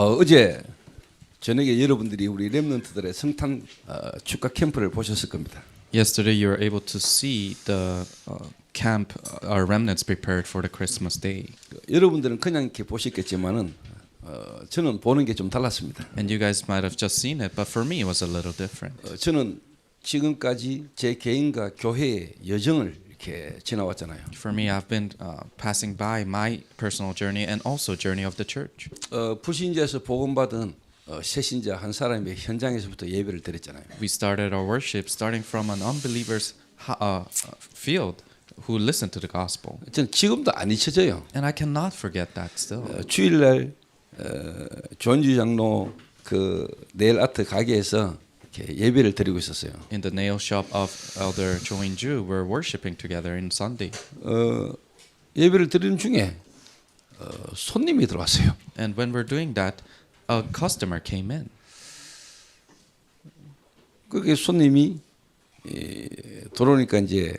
어제 저녁에 여러분들이 우리 렘넌트들의 성탄 축하 캠프를 보셨을 겁니다. Yesterday, you were able to see the camp our remnants prepared for the Christmas day. 여러분들은 그냥 이렇게 보셨겠지만은 저는 보는 게 좀 달랐습니다. And you guys might have just seen it, but for me, it was a little different. 저는 지금까지 제 개인과 교회의 여정을 이렇게 지나왔잖아요. For me, I've been passing by my personal journey and also journey of the church. 불신자에서 복음받은 새신자 한 사람의 현장에서부터 예배를 드렸잖아요. We started our worship starting from an unbeliever's field who listened to the gospel. 저는 지금도 안 잊혀져요. And I cannot forget that still. 주일날 조은주 장로 그 네일 아트 가게에서 이렇게 예배를 드리고 있었어요. In the nail shop of Elder Jo In-ju, we're worshiping together in Sunday. 예배를 드리는 중에 손님이 들어왔어요. And when we're doing that, a customer came in. 그게 손님이 들어오니까 이제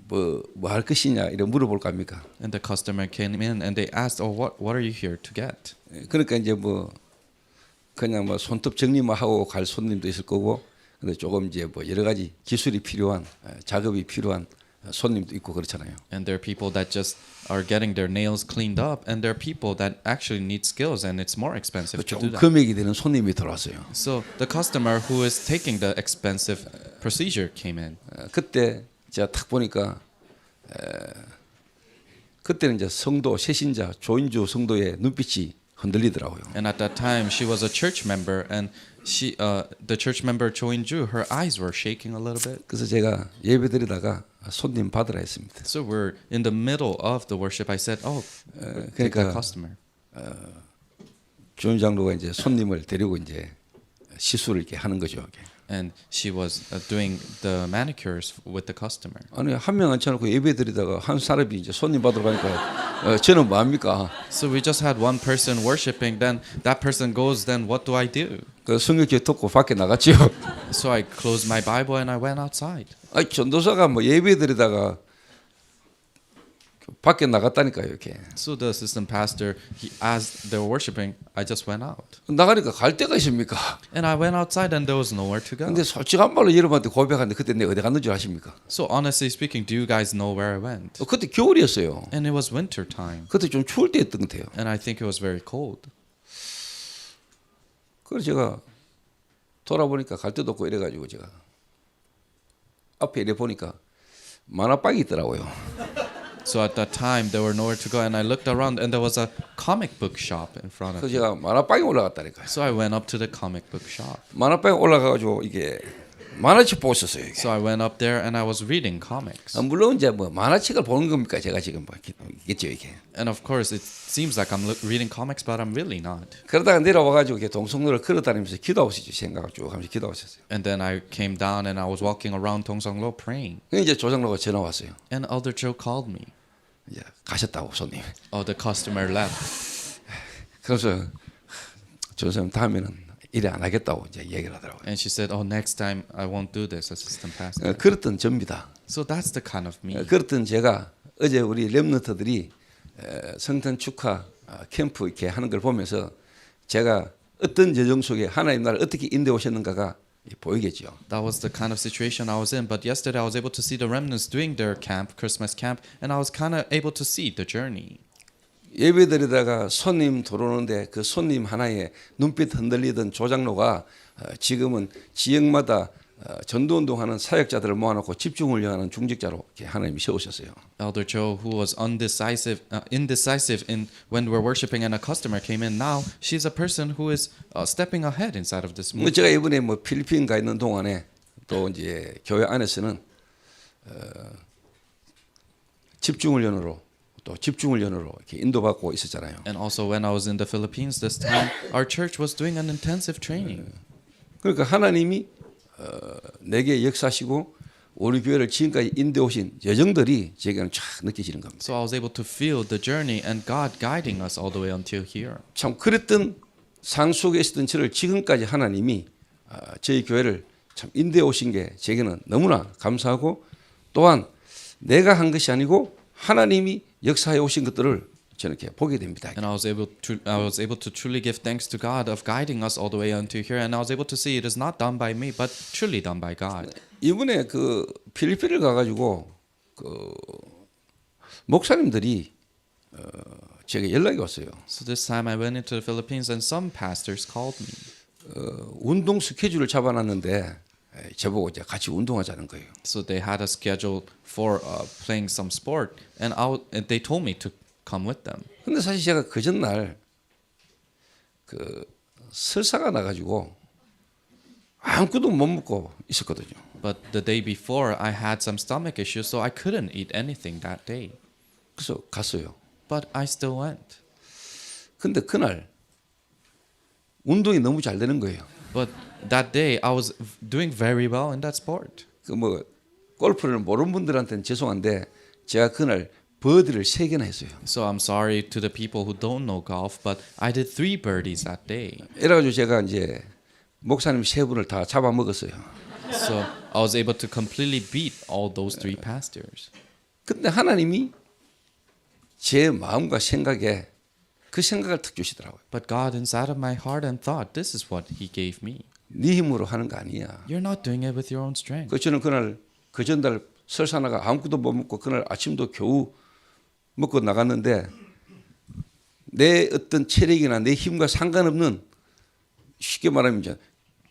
뭐 할 것이냐 이래 물어볼 겁니까? And the customer came in and they asked, "Oh, what are you here to get?" 그러니까 이제 뭐 그냥 뭐 손톱 정리만 하고 갈 손님도 있을 거고, 근데 조금 이제 뭐 여러 가지 기술이 필요한 작업이 필요한 손님도 있고 그렇잖아요. And there are people that just are getting their nails cleaned up, and there are people that actually need skills, and it's more expensive to 좀 do that. 금액이 되는 손님이 들어왔어요. So the customer who is taking the expensive procedure came in. 그때 제가 딱 보니까 그때는 이제 성도 새신자 조인주 성도의 눈빛이 흔들리더라고요. And at that time, she was a church member, and the church member Jo In-ju, her eyes were shaking a little bit. 그래서 제가 예배드리다가 손님 받으라 했습니다. So we're in the middle of the worship. I said, "Oh, take the 그러니까 customer." 조인 장로가 이제 손님을 데리고 이제 시술을 이렇게 하는 거죠. 이렇게. And she was doing the manicures with the customer. 아니 한 명 앉혀놓고 예배드리다가 한 사람이 이제 손님 받으러 가니까 저는 뭐 합니까? So we just had one person worshiping. Then that person goes. Then what do I do? 그 성경책 듣고 밖에 나갔지요. So I closed my Bible and I went outside. 아니 전도사가 뭐 예배드리다가 밖에 나갔다니까요. 이렇게 So the assistant pastor, as they were worshiping, I just went out. 나가니까 갈 데가 있습니까? And I went outside and there was nowhere to go. 근데 솔직한 말로 여러분한테 고백하는데 그때 내가 어디 갔는 줄 아십니까? So honestly speaking, do you guys know where I went? 그때 겨울이었어요. And it was winter time. 그때 좀 추울 때였던 것 같아요. And I think it was very cold. 그래서 제가 돌아보니까 갈 데도 없고 이래가지고 제가 앞에 이래 보니까 만화방이 있더라고요. So at that time, there were nowhere to go, and I looked around, and there was a comic book shop in front of 그래서 me. 제가 만화방에 올라갔다니까요. So I went up to the comic book shop. 만화방에 올라가가지고 이게 만화책 보고 있었어요. 이게. So I went up there, and I was reading comics. 물론 이제 뭐 만화책을 보는 겁니까? 제가 지금 뭐 있겠죠 이게. And of course, it seems like I'm reading comics, but I'm really not. 그러다가 내려와가지고 이렇게 동성로를 걸어다니면서 기도하고 있었죠. 생각을 쭉 하면서 기도하고 있었어요. And then I came down, and I was walking around Dongseonglo praying. 그래서 이제 조장로가 전화 왔어요. And Elder Jo called me. 이제 가셨다고 손님. Oh, the customer left. 그래서 저 사람 다음에는 일 안 하겠다고 이제 얘기를 하더라고요. And she said, "Oh, next time I won't do this, assistant pastor." 그랬던 접니다. So that's the kind of me. 그랬던 제가 어제 우리 렘넌트들이 성탄 축하 캠프 이렇게 하는 걸 보면서 제가 어떤 여정 속에 하나님 나라를 어떻게 인도해 오셨는가가 보이겠죠. That was the kind of situation I was in. But yesterday I was able to see the remnants doing their camp, Christmas camp, and I was kind of able to see the journey. 예배드리다가 손님 들어오는데 그 손님 하나에 눈빛 흔들리던 조장로가 지금은 지역마다 전도운동하는 사역자들을 모아놓고 집중훈련하는 중직자로 이렇게 하나님이 세우셨어요. Elder Jo, who was indecisive in when we're worshiping, and a customer came in. Now she's a person who is stepping ahead inside of this movement. 제가 이번에 뭐 필리핀 가 있는 동안에 또 이제 교회 안에서는 집중훈련으로 이렇게 인도받고 있었잖아요. And also when I was in the Philippines this time, our church was doing an intensive training. 그러니까 하나님이 내게 역사하시고 우리 교회를 지금까지 인도해 오신 여정들이 제게는 쫙 느껴지는 겁니다. So I was able to feel the journey and God guiding us all the way until here. 참 그랬던 상 속에 있었던 저를 지금까지 하나님이 저희 교회를 참 인도해 오신 게 제게는 너무나 감사하고, 또한 내가 한 것이 아니고 하나님이 역사해 오신 것들을 저는 이렇게 보게 됩니다. And I was able to truly give thanks to God of guiding us all the way unto here. And I was able to see it is not done by me, but truly done by God. 이번에 그 필리핀을 가가지고 그 목사님들이 제게 연락이 왔어요. So this time I went into the Philippines and some pastors called me. 운동 스케줄을 잡아놨는데 저보고 이제 같이 운동하자는 거예요. So they had a schedule for playing some sport, and they told me to come with them. 근데 사실 제가 그 전날 그 설사가 나가지고 아무것도 못 먹고 있었거든요. But the day before, I had some stomach issues, so I couldn't eat anything that day. 그래서 갔어요. But I still went. 근데 그날 운동이 너무 잘 되는 거예요. But that day, I was doing very well in that sport. 그 뭐 골프를 모르는 분들한테는 죄송한데 제가 그날 버디를 3개나 했어요. So I'm sorry to the people who don't know golf, but I did 3 birdies that day. 이래가지고 제가 이제 목사님 3분을 다 잡아먹었어요. So I was able to completely beat all those 3 pastors. 근데 하나님이 제 마음과 생각에 그 생각을 탁 주시더라고요. But God inside of my heart and thought, this is what He gave me. 네 힘으로 하는 거 아니야. You're not doing it with your own strength. 그 저는 그날 그 전날 설사나가 아무것도 못 먹고 그날 아침도 겨우 먹고 나갔는데 내 어떤 체력이나 내 힘과 상관없는 쉽게 말하면 이제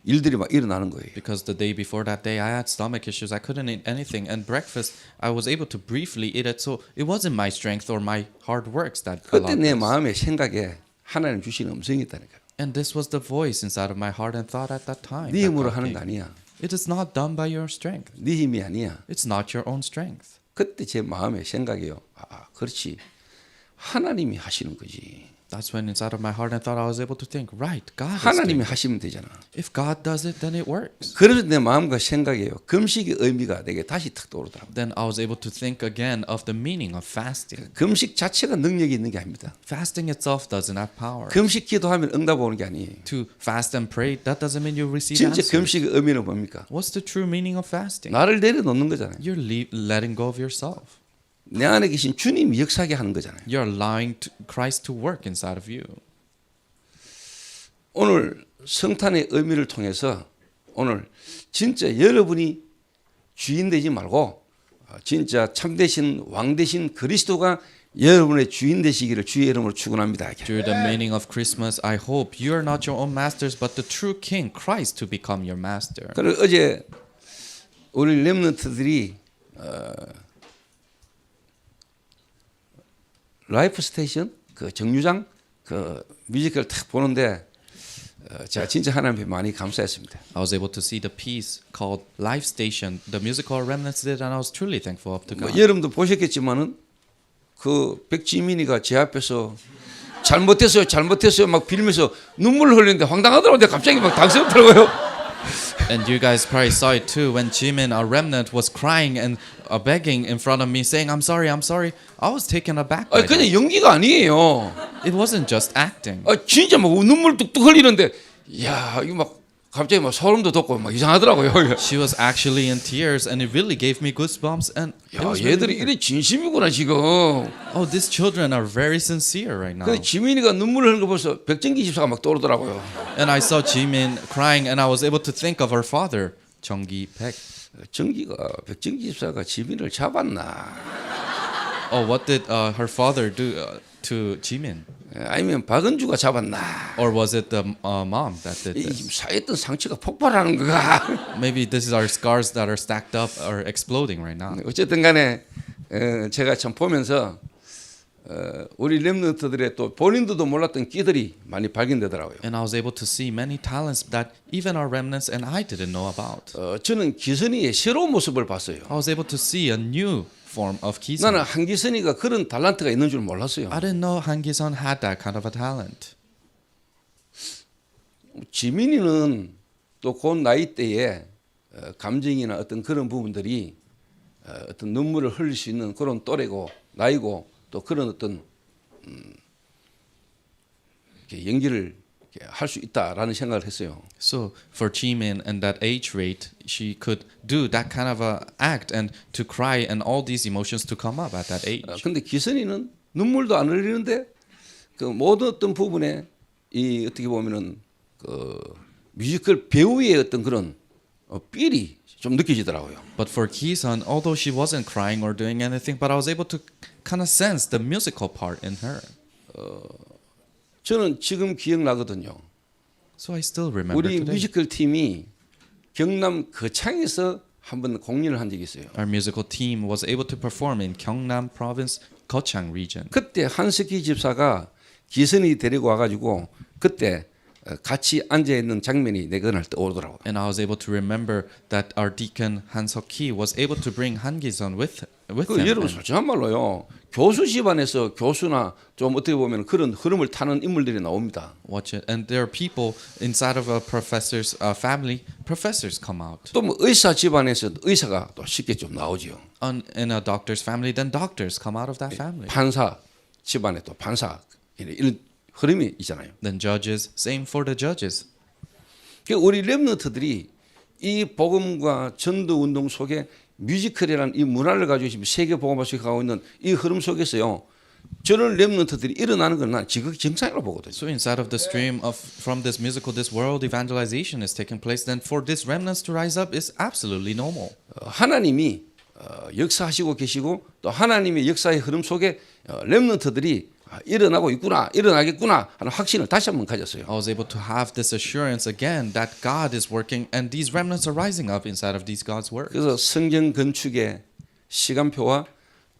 일들이 막 일어나는 거예요. Because the day before that day, I had stomach issues. I couldn't eat anything. And breakfast, I was able to briefly eat it. So it wasn't my strength or my hard works that 그때 allowed 내 this. 마음의 생각에 하나님 주신 음성이 있다니까요. And this was the voice inside of my heart and thought at that time. 네 that 힘으로 God 하는 거 gave me. 아니야. It is not done by your strength. 네 힘이 아니야. It's not your own strength. 그때 제 마음의 생각이요. 아, 그렇지. 하나님이 하시는 거지. That's when inside of my heart and thought I was able to think, right, God is 하나님이 doing it. 하시면 되잖아. If God does it, then it works. 그래서 내 마음과 생각이요. 금식의 의미가 내게 다시 탁 떠오르더라고요. Then I was able to think again of the meaning of fasting. 금식 자체가 능력이 있는 게 아닙니다. Fasting itself doesn't have power. 금식 기도하면 응답 오는 게 아니에요. To fast and pray, that doesn't mean you receive 진짜 answers. 금식의 의미는 뭡니까? What's the true meaning of fasting? 나를 내려놓는 거잖아요. You're letting go of yourself. 내 안에 계신 주님이 역사하게 하는 거잖아요. You're allowing Christ to work inside of you. 오늘 성탄의 의미를 통해서 오늘 진짜 여러분이 주인 되지 말고 진짜 참되신 왕 되신 그리스도가 여러분의 주인 되시기를 주의 이름으로 축원합니다. Through the meaning of Christmas, I hope you are not your own masters, but the true King, Christ, to become your master. 그리고 어제 우리 렘넌트들이 라이프 스테이션 그 정류장 그 뮤지컬 탁 보는데 제가 진짜 하나님께 많이 감사했습니다. I was able to see the piece called Life Station, the musical Remnants did, and I was truly thankful up to 뭐 God. 여러분도 보셨겠지만은 그 백지민이가 제 앞에서 잘못했어요 막 빌면서 눈물을 흘리는데 황당하더라고요. 갑자기 막 당스럽더라고요. And you guys probably saw it too when Jimin, our remnant, was crying and begging in front of me, saying, I'm sorry. I was taken aback by 그냥 that. 연기가 아니에요. It wasn't just acting. 진짜 막 눈물 뚝뚝 흘리는데 야 이거 막 갑자기 막 소름도 돋고 막 이상하더라고요. She was actually in tears, and it really gave me goosebumps. And it 야 was really 얘들이 weird. 이래 진심이구나 지금. Oh, these children are very sincere right now. 근데 지민이가 눈물 흘리는 거 벌써 백정기 집사가 막 떠오르더라고요. And I saw Jimin crying, and I was able to think of her father, Jeonggi Baek. 백정기 집사가 지민을 잡았나? Oh, what did her father do to Jimin? 아니면 박은주가 잡았나? Or was it the mom that did 이 this? 쌓였던 상처가 폭발하는 거가. Maybe this is our scars that are stacked up or exploding right now. 어쨌든 간에 제가 참 보면서 우리 렘넌트들의 또 본인들도 몰랐던 끼들이 많이 발견되더라고요. And I was able to see many talents that even our remnants and I didn't know about. 저는 기선이의 새로운 모습을 봤어요. I was able to see a new form of 나는 Kisun. 한기선이가 그런 탤런트가 있는 줄 몰랐어요. I didn't know Han Gi-sun had that kind of a talent. 지민이는 또 그 나이 때에 감정이나 어떤 그런 부분들이 어떤 눈물을 흘릴 수 있는 그런 또래고 나이고 또 그런 어떤 이렇게 연기를 할 수 있다라는 생각을 했어요. So for Jimin and that age rate, she could do that kind of a act and to cry and all these emotions to come up at that age. 근데 기선이는 눈물도 안 흘리는데 그 모든 어떤 부분에 이 어떻게 보면은 그 뮤지컬 배우의 어떤 그런 삘이 좀 느껴지더라고요. But for Ki-sun, although she wasn't crying or doing anything, but I was able to kind of sense the musical part in her. 저는 지금 기억나거든요. So I still remember 우리 today. 뮤지컬 팀이 경남 거창에서 한번 공연을 한 적이 있어요. Our musical team was able to perform in Gyeongnam Province, Gochang region. 그때 한석희 집사가 기선이 데리고 와가지고 그때 같이 앉아 있는 장면이 내 그날 떠오르더라고요. And I was able to remember that our deacon Han Seok-ki was able to bring Han Gi-sun with 그 him. 여러분 솔직한 말로요. 교수 집안에서 교수나 좀 어떻게 보면 그런 흐름을 타는 인물들이 나옵니다. Watch it. And there are people inside of a professor's family. Professors come out. 또 뭐 의사 집안에서 의사가 또 쉽게 좀 나오죠. In a doctor's family, then doctors come out of that family. 판사 집안에 또 판사 이런 흐름이 있잖아요. Then judges, same for the judges. 그러니까 우리 렘넌트들이 이 복음과 전도 운동 속에 뮤지컬이라는 이 문화를 가지고 지금 세계 복음화시켜 가고 있는 이 흐름 속에서요. 저런 렘넌트들이 일어나는 건 난 지극히 정상이라고 보거든요. So inside of the stream of from this musical, this world evangelization is taking place. Then for these remnants to rise up is absolutely normal. 하나님이 역사하시고 계시고 또 하나님의 역사의 흐름 속에 렘넌트들이 일어나고 있구나, 일어나겠구나 하는 확신을 다시 한번 가졌어요. I was able to have this assurance again that God is working and these remnants are rising up inside of these God's work. 그래서 성경 건축의 시간표와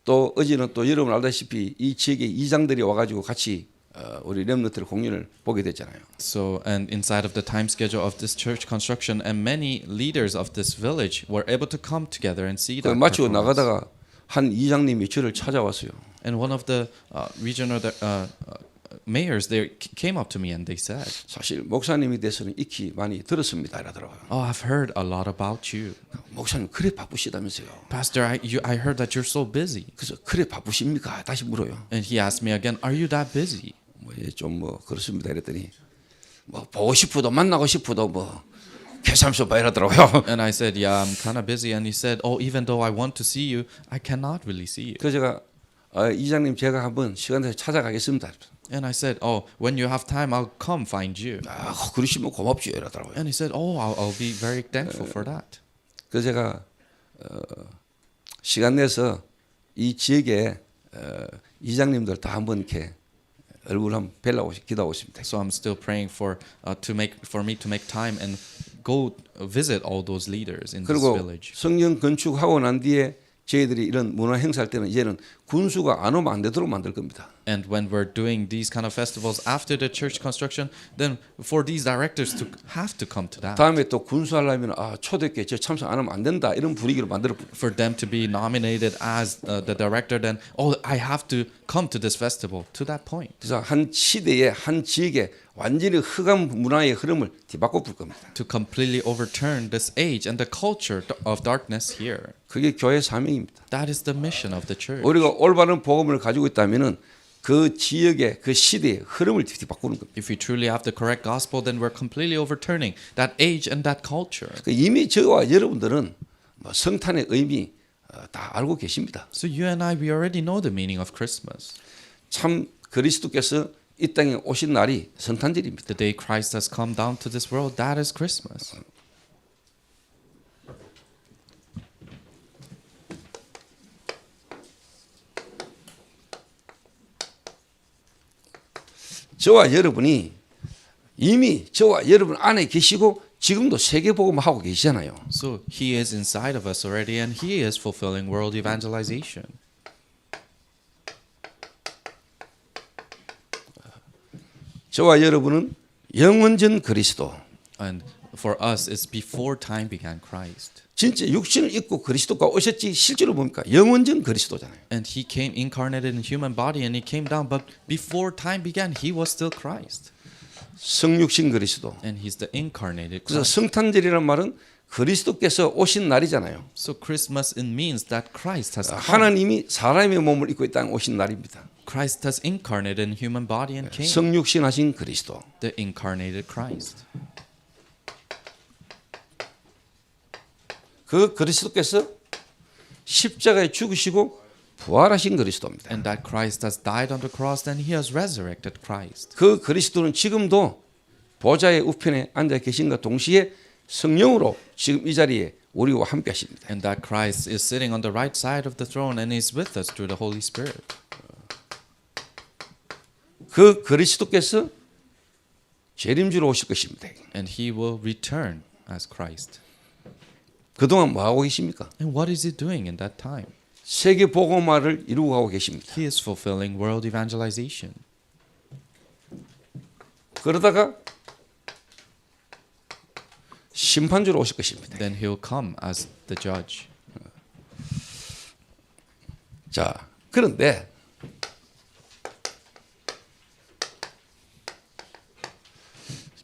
또 어제는 또 여러분 알다시피 이 지역의 이장들이 와가지고 같이 우리 렘넌트의 공연을 보게 됐잖아요. So and inside of the time schedule of this church construction and many leaders of this village were able to come together and see that. 마치고 performance. 나가다가 한 이장님이 저를 찾아왔어요. And one of the regional mayors there came up to me and they said, 사실 목사님에 대해서는 익히 많이 들었습니다. 이러더라고요. "Oh, I've heard a lot about you, 목사님 그래 바쁘시다면서요. Pastor. I heard that you're so busy." 그래서 그래 바쁘십니까? 다시 물어요. And he asked me again, "Are you that busy?" 좀 그렇습니다. 이랬더니 뭐 보고 싶어도 만나고 싶어도 뭐 계산서 봐 이러더라고요. And I said, "Yeah, I'm kind of busy." And he said, "Oh, even though I want to see you, I cannot really see you." 그래서 제가 이장님 제가 한번 시간 돼서 찾아가겠습니다. And I said, "Oh, when you have time, I'll come find you." 그러시면 고맙죠 이러더라고요. And he said, "Oh, I'll be very thankful for that." 그래서 제가 시간 내서 이 지역에 이장님들 다 한번 이렇게 얼굴 한번 뵈려고 기도하고 있습니다. So I'm still praying for me to make time and go visit all those leaders in this 그리고 village. 성경 건축하고 난 뒤에 저희들이 이런 문화 행사할 때는 이제는 군수가 안 오면 안 되도록 만들 겁니다. And when we're doing these kind of festivals after the church construction, then for these directors to have to come to that. 다음에 또 군수하려면 초대교회 저 참석 안 하면 안 된다 이런 분위기로 만들어. For them to be nominated as the director, then I have to come to this festival. To that point. 그래서 한 시대에 한 지역에 완전히 흑암 문화의 흐름을 뒤바꿔 볼 겁니다. To completely overturn this age and the culture of darkness here. 그게 교회 사명입니다. That is the mission of the church. 우리가 올바른 복음을 가지고 있다면은 그 지역의 그 시대의 흐름을 뒤바꾸는 겁니다. If we truly have the correct gospel, then we're completely overturning that age and that culture. 이미 저와 여러분들은 성탄의 의미 다 알고 계십니다. So you and I, we already know the meaning of Christmas. 참 그리스도께서 이 땅에 오신 날이 성탄절입니다. The day Christ has come down to this world, that is Christmas. 저와 여러분이 이미 저와 여러분 안에 계시고 지금도 세계 복음을 하고 계시잖아요. So he is inside of us already and he is fulfilling world evangelization. 저와 여러분은 영원전 그리스도. And for us, it's before time began Christ. 진짜 육신을 입고 그리스도가 오셨지 실제로 뭡니까? 영원전 그리스도잖아요. And he came incarnated in human body and he came down, but before time began, he was still Christ. 성육신 그리스도. And he's the incarnated 그래서 Christ. 성탄절이라는 말은 그리스도께서 오신 날이잖아요. So Christmas it means that Christ has come. 하나님이 사람의 몸을 입고 이 땅에 오신 날입니다. Christ has incarnated in human body and came. 성육신 하신 그리스도. The incarnated Christ. 그 그리스도께서 십자가에 죽으시고 부활하신 그리스도입니다. And that Christ has died on the cross and he has resurrected Christ. 그 그리스도는 지금도 보좌의 우편에 앉아 계신과 동시에 성령으로 지금 이 자리에 우리와 함께 하십니다. And that Christ is sitting on the right side of the throne and is with us through the Holy Spirit. 그 그리스도께서 재림주로 오실 것입니다. And he will return as Christ. 그동안 뭐 하고 계십니까? And what is he doing in that time? 세계 복음화를 이루고 가고 계십니다. He is fulfilling world evangelization. 그러다가 심판주로 오실 것입니다. Then he'll come as the judge. 자, 그런데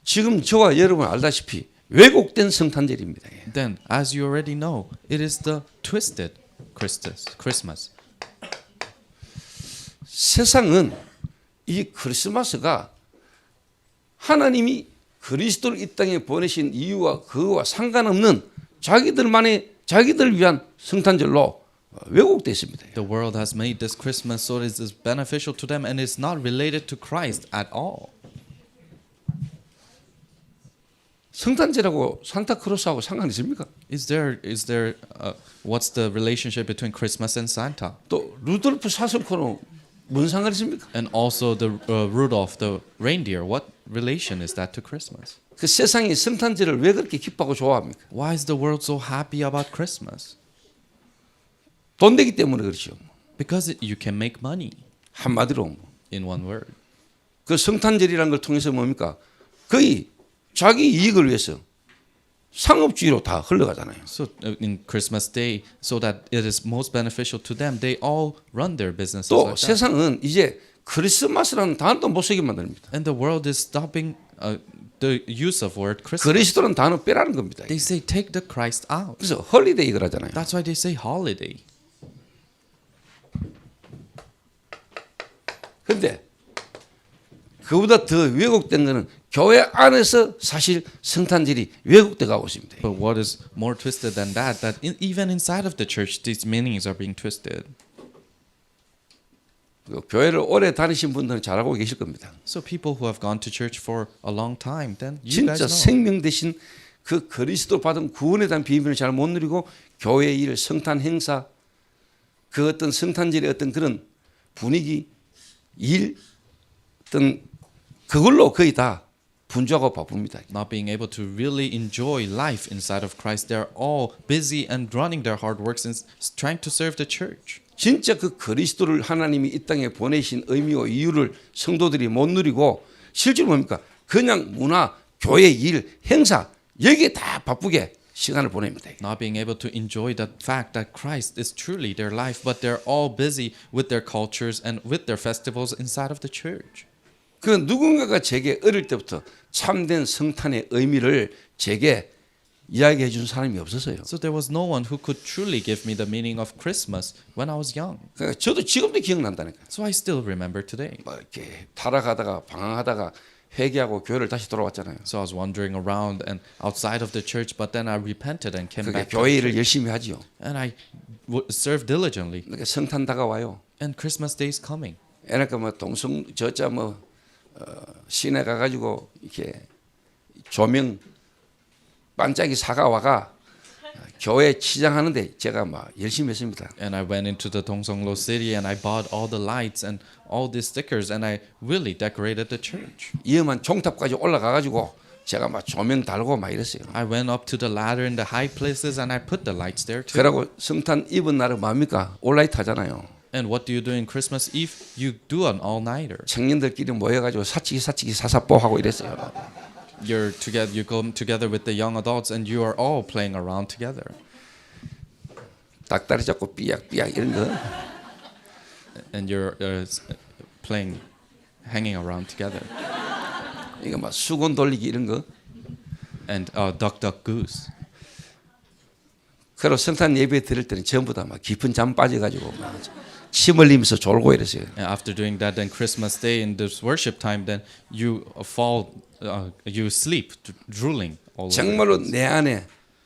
지금 저와 여러분 알다시피 왜곡된 성탄절입니다. Then, as you already know, it is the twisted Christmas. 세상은 이 크리스마스가 하나님이 그리스도를 이 땅에 보내신 이유와 그거와 상관없는 자기들 위한 성탄절로 왜곡되어 있습니다. The world has made this Christmas so it is beneficial to them and it's not related to Christ at all. 성탄절하고 산타크로스하고 상관 있습니까? Is there what's the relationship between Christmas and Santa? 또 루돌프 사슴코는 뭔 상관 있습니까? And also the Rudolph the reindeer. What relation is that to Christmas? 그 세상이 성탄절을 왜 그렇게 기뻐하고 좋아합니까? Why is the world so happy about Christmas? 돈 되기 때문에 그렇죠. Because you can make money. 한마디로 In one word. 그 성탄절이라는 걸 통해서 뭡니까? 거의 자기 이익을 위해서 상업주의로 다 흘러가잖아요. So in Christmas Day, so that it is most beneficial to them, they all run their businesses 또 like that. 세상은 이제 크리스마스라는 단어도 못 쓰게 만듭니다. And the world is stopping the use of word Christmas. 그리스도라는 단어 빼라는 겁니다. They say take the Christ out. 그래서 헐리데이 그러잖아요. That's why they say holiday. 그런데 그보다 더 왜곡된 거는 교회 안에서 사실 성탄절이 왜곡돼 가고 있습니다. But what is more twisted than that? That even inside of the church, these meanings are being twisted. 교회를 오래 다니신 분들은 잘 알고 계실 겁니다. So people who have gone to church for a long time, then you guys 진짜 know. 생명 대신 그 그리스도 받은 구원에 대한 비밀을 잘 못 누리고 교회 일, 성탄 행사, 그 어떤 성탄절의 어떤 그런 분위기, 일, 어떤 그걸로 거의 다 분주하고 바쁩니다. Not being able to really enjoy life inside of Christ, they're all busy and running their hard works and trying to serve the church. 진짜 그 그리스도를 하나님이 이 땅에 보내신 의미와 이유를 성도들이 못 누리고 실제로 뭡니까? 그냥 문화, 교회 일, 행사 여기에 다 바쁘게 시간을 보냅니다. Not being able to enjoy the fact that Christ is truly their life, but they're all busy with their cultures and with their festivals inside of the church. 그 누군가가 제게 어릴 때부터 참된 성탄의 의미를 제게 이야기해 준 사람이 없었어요. So there was no one who could truly give me the meaning of Christmas when I was young. 그러니까 저도 지금도 기억난다니까. So I still remember today. 막 이렇게 타락하다가 방황하다가 회개하고 교회를 다시 돌아왔잖아요. So I was wandering around and outside of the church, but then I repented and came 그러니까 back. 교회 일을 열심히 하지요. And I served diligently. 그러니까 성탄 다가와요. And Christmas Day is coming. 그러니까 뭐 동성 저자 뭐 시내 가가지고 이렇게 조명 반짝이 사가 와가 교회 치장하는데 제가 막 열심히 했습니다. And I went into the Dongseonglo city and I bought all the lights and all these stickers and I really decorated the church. 위험한 종탑까지 올라가가지고 제가 막 조명 달고 막 이랬어요. I went up to the ladder in the high places and I put the lights there too. 그러고 성탄 입은 날은 뭡니까? 온라이트 하잖아요. And what do you do in Christmas Eve? You do an all-nighter. 청년들끼리 모여가지고 사치기 사사뽀 하고 이랬어요. You come together with the young adults and you are all playing around together. 닭다리 잡고 삐약삐약 이런 거. And you're playing, hanging around together. 이거 막 수건 돌리기 이런 거. And duck, duck, goose. 그리고 성탄 예배 드릴 때는 전부 다 막 깊은 잠 빠져가지고 막 침 흘리면서 졸고 이랬어요. And after doing that, then Christmas Day in this worship time, then you fall, you sleep, drooling all over. 정말로 내 안에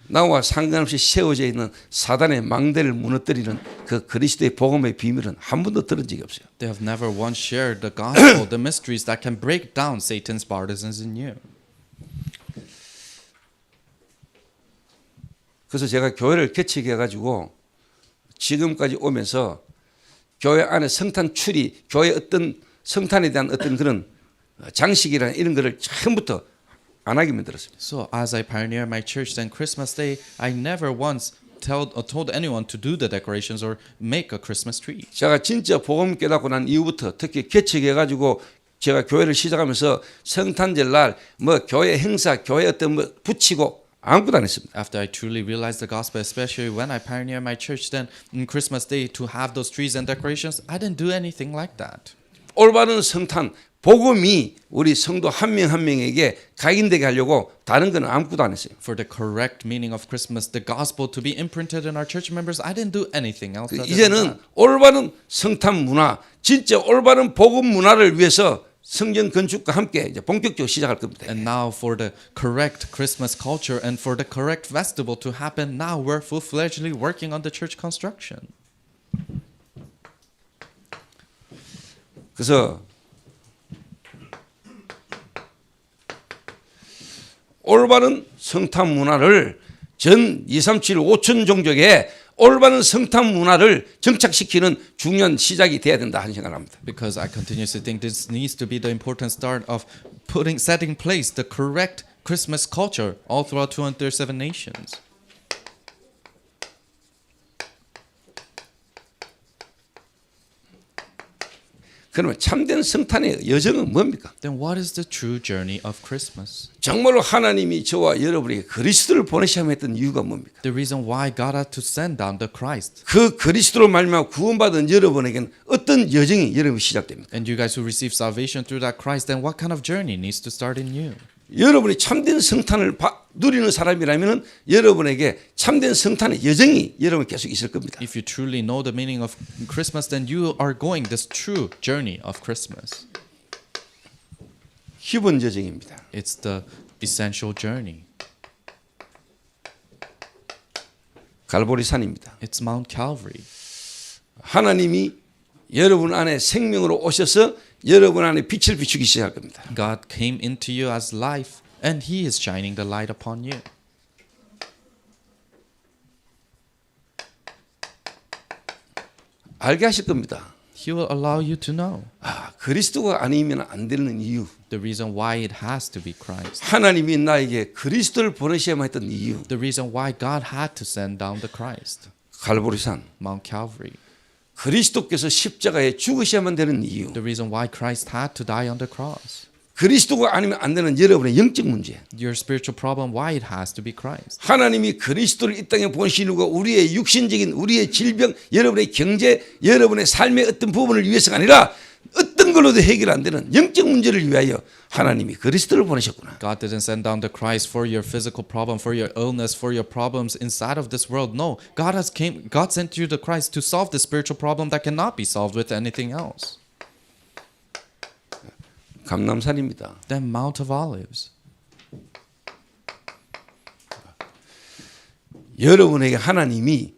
나와 상관없이 세워져 있는 사단의 망대를 무너뜨리는 그 그리스도의 복음의 비밀은 한 번도 들은 적이 없어요. They have never once shared the gospel, the mysteries that can break down Satan's partisans in you. 그래서 제가 교회를 개척해 가지고 지금까지 오면서 교회 안에 성탄 추리, 교회 어떤 성탄에 대한 어떤 그런 장식이나 이런 거를 처음부터 안 하게 만들었습니다. So as I pioneer my church, then Christmas Day, I never once told anyone to do the decorations or make a Christmas tree. 제가 진짜 복음 깨닫고 난 이후부터 특히 개척해 가지고 제가 교회를 시작하면서 성탄절 날 뭐 교회 행사, 교회 어떤 뭐 붙이고 아무것도 안 했습니다. After I truly realized the gospel, especially when I pioneered my church, then on Christmas Day to have those trees and decorations, I didn't do anything like that. 올바른 성탄, 복음이 우리 성도 한 명 한 명에게 각인되게 하려고 다른 건 아무것도 안 했어요. For the correct meaning of Christmas, the gospel to be imprinted in our church members, I didn't do anything else. other than 이제는 that. 올바른 성탄 문화, 진짜 올바른 복음 문화를 위해서 성전 건축과 함께 이제 본격적으로 시작할 겁니다. And now for the correct Christmas culture and for the correct festival to happen, now we're full-fledgedly working on the church construction. 그래서 올바른 성탄 문화를 전 237 5천 종족에 올바른 성탄 문화를 정착시키는 중요한 시작이 돼야 된다 하는 생각을 합니다. Because I continuously think this needs to be the important start of setting place the correct Christmas culture all throughout 237 nations. 그러면 참된 성탄의 여정은 뭡니까? Then what is the true journey of Christmas? 정말로 하나님이 저와 여러분에게 그리스도를 보내셔야 했던 이유가 뭡니까? The reason why God had to send down the Christ. 그 그리스도로 말미암아 구원받은 여러분에게는 어떤 여정이 여러분 시작됩니까? And you guys who receive salvation through that Christ, then what kind of journey needs to start in you? 여러분이 참된 성탄을 누리는 사람이라면 여러분에게 참된 성탄의 여정이 여러분 계속 있을 겁니다. If you truly know the meaning of Christmas, then you are going this true journey of Christmas. 기본 여정입니다. It's the essential journey. 갈보리산입니다. It's Mount Calvary. 하나님이 여러분 안에 생명으로 오셔서 여러분 안에 빛을 비추기 시작할 겁니다. God came into you as life, and He is shining the light upon you. 알게 하실 겁니다. He will allow you to know 그리스도가 아니면 안 되는 이유. the reason why it has to be Christ. 하나님이 나에게 그리스도를 보내셔야만 했던 이유. The reason why God had to send down the Christ. 갈보리산. Mount Calvary. 그리스도께서 십자가에 죽으셔야만 되는 이유. The reason why Christ had to die on the cross. 그리스도가 아니면 안 되는 여러분의 영적 문제. Your spiritual problem, why it has to be Christ. 하나님이 그리스도를 이 땅에 보내시는 거 우리의 육신적인 우리의 질병, 여러분의 경제, 여러분의 삶의 어떤 부분을 위해서가 아니라 어떤 걸로도 해결 안 되는 영적 문제를 위하여 하나님이 그리스도를 보내셨구나. God didn't send down the Christ for your physical problem, for your illness, for your problems inside of this world. No, God sent you the Christ to solve the spiritual problem that cannot be solved with anything else. 감람산입니다. Then Mount of Olives. 여러분에게 하나님이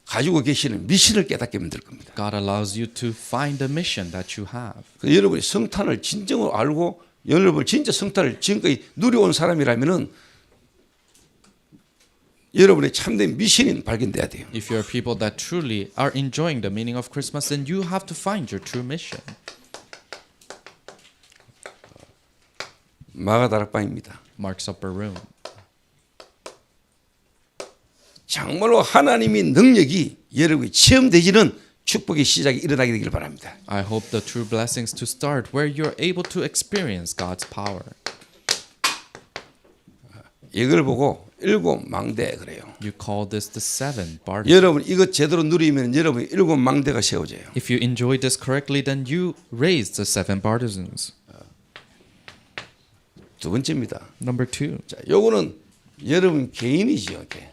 가지고 계시는 미션을 깨닫게 만들 겁니다. God allows you to find the mission that you have. 그래서 여러분이 성탄을 진정으로 알고 여러분 진짜 성탄을 지금까지 누려온 사람이라면은 여러분의 참된 미션이 발견돼야 돼요. If you're people that truly are enjoying the meaning of Christmas, then you have to find your true mission. 마가다락방입니다. Mark's upper room. 정말로 하나님의 능력이 여러분이 체험되지는 축복의 시작이 일어나게 되길 바랍니다. I hope the true blessings to start where you're able to experience God's power. 이걸 보고 일곱 망대 그래요. You call this the seven partisans. 여러분 이것 제대로 누리면 여러분 일곱 망대가 세워져요. If you enjoy this correctly, then you raise the seven partisans. 두 번째입니다. Number 2. 자, 요거는 여러분 개인이지요. 이렇게.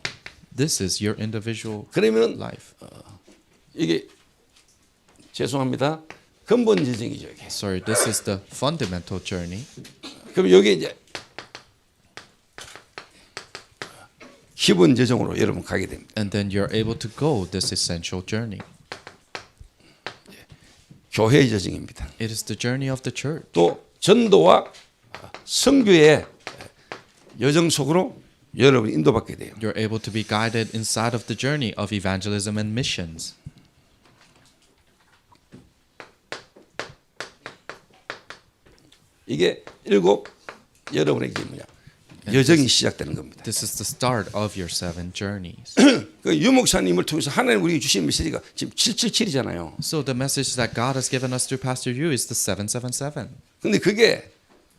This is your individual 그러면 life. 이게 죄송합니다. 근본 여정이죠. 이게. Sorry, this is the fundamental journey. 그럼 여기 이제 기본 여정으로 여러분 가게 됩니다. And then you're able to go this essential journey. 교회의 여정입니다. It is the journey of the church. 또 전도와 선교의 여정 속으로 여러분이 인도받게 돼요. You're able to be guided inside of the journey of evangelism and missions. 이게 일곱 여러분에게 뭐냐 여정이 시작되는 겁니다. This is the start of your 7 journeys. 그 유목사님을 통해서 하나님 우리에게 주신 메시지가 지금 777이잖아요. So the message that God has given us through Pastor Yu is the 777. 근데 그게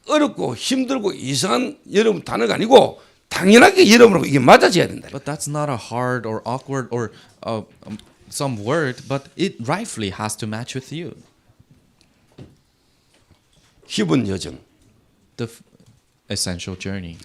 어렵고 힘들고 이상한 여러분 단어가 아니고 당연하게 여러분하고 이게 맞아져야 된다. But that's not a hard or awkward or some word, but it rightfully has to match with you. 기본 여정. The essential journey.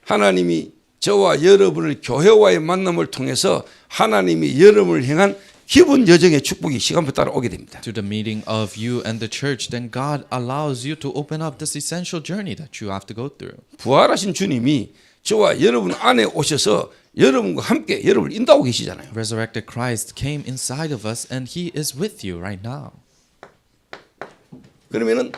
하나님이 저와 여러분을 교회와의 만남을 통해서 하나님이 여러분을 향한 기본 여정의 축복이 시간표 따라 오게 됩니다. To the meeting of you and the church, then God allows you to open up this essential journey that you have to go through. 부활하신 주님이 저와 여러분 안에 오셔서 여러분과 함께 여러분을 인도하고 계시잖아요. Resurrected Christ came inside of us and He is with you right now. 그러면은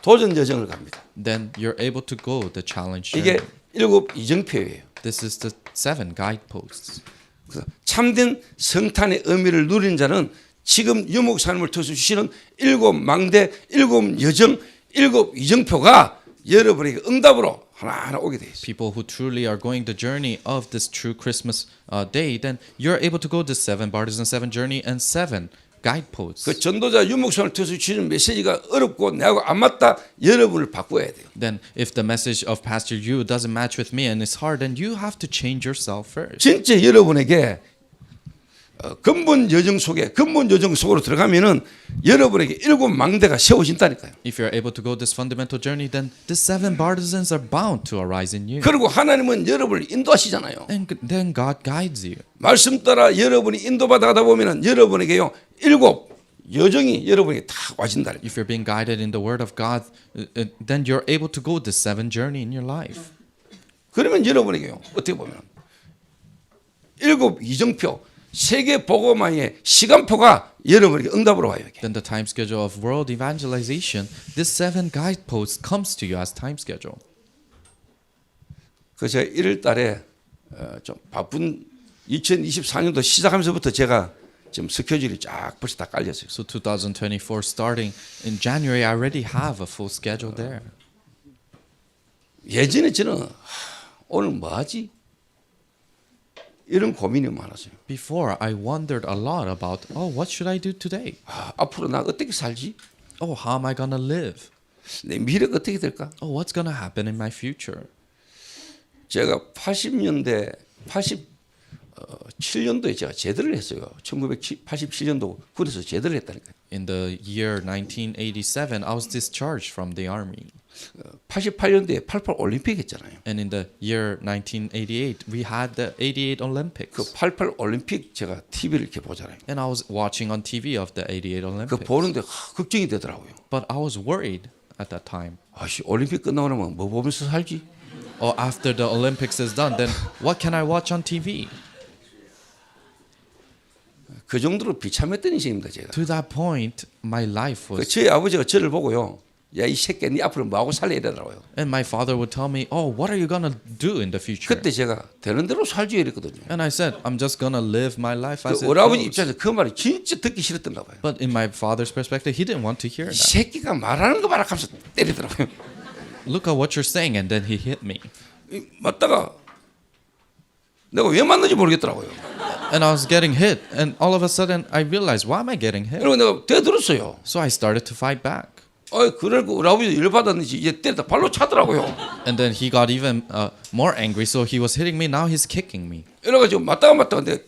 도전 여정을 갑니다. Then you're able to go the challenge 이게 journey. 일곱 이정표예요. This is the 7 guideposts. 그래서 참된 성탄의 의미를 누리는 자는 지금 유목사님을 통해서 주시는 일곱 망대, 일곱 여정, 일곱 이정표가 여러분에게 응답으로 하나하나 오게 되어 있어요. People who truly are going the journey of this true Christmas day, then you're able to go this 7 partisan 7 journey and 7 guideposts. 그 전도자 유목사님을 통해서 주시는 메시지가 어렵고 내하고 안 맞다 여러분을 바꿔야 돼요. Then if the message of Pastor Yu doesn't match with me and it's hard, then you have to change yourself first. 진짜 여러분에게 근본 여정 속으로 들어가면은 여러분에게 일곱 망대가 세워진다니까요. If you're able to go this fundamental journey, then the 7 partisans are bound to arise in you. 그리고 하나님은 여러분을 인도하시잖아요. And then God guides you. 말씀 따라 여러분이 인도받아 가다 보면은 여러분에게요 일곱 여정이 여러분에게 다 와진다. If you're being guided in the Word of God, then you're able to go this 7 journey in your life. 그러면 여러분에게요 어떻게 보면 일곱 이정표 세계 복음화의 시간표가 여러분에게 응답으로 와요. Then the time schedule of world evangelization, this 7 guideposts comes to you as time schedule. 그래서 1월 달에 좀 바쁜 2024년도 시작하면서부터 제가 지금 스케줄이 쫙 벌써 다 깔렸어요. So 2024 starting in January, I already have a full schedule there. 예전에 저는 오늘 뭐 하지? 이런 고민이 많았어요. Before, I wondered a lot about, what should I do today? 앞으로 나 어떻게 살지? How am I going to live? 내 미래가 어떻게 될까? What's going to happen in my future? 제가 87년도에 제가 제대를 했어요. 1987년도 군에서 제대를 했다니까요. In the year 1987, I was discharged from the army. 88년도에 88 올림픽 했잖아요. And in the year 1988, we had the 88 Olympics. 그 88 올림픽 제가 TV를 이렇게 보잖아요. And I was watching on TV of the 88 그 Olympics. 보는데 걱정이 되더라고요. But I was worried at that time. 아씨 올림픽 끝나고 나면 뭐 보면서 살지? After the Olympics is done, then what can I watch on TV? 그 정도로 비참했던 인생입니다, 제가. To that point, my life 그 was. 저희 아버지가 저를 보고요. 야, 이 새끼야, 네 앞으로 뭐하고 살래 이러더라고요. And my father would tell me, what are you gonna do in the future? 그때 제가 되는 대로 살지 이랬거든요. And I said, I'm just gonna live my life as 그 it 우리 아버지 goes. 입장에서 그 말이 진짜 듣기 싫었던가 봐요. But in my father's perspective, he didn't want to hear 이 that. 새끼가 말하는 거 봐라 하면서 때리더라고요. Look at what you're saying, and then he hit me. 맞다가 내가 왜 맞는지 모르겠더라고요. And I was getting hit, and all of a sudden I realized, why am I getting hit? 그리고 내가 대들었어요. So I started to fight back. 그러니까 우리 아버지 일 받았는지 이제 때리다 발로 차더라고요. And then he got even more angry, so he was hitting me. Now he's kicking me. 이래가지고 맞다가 근데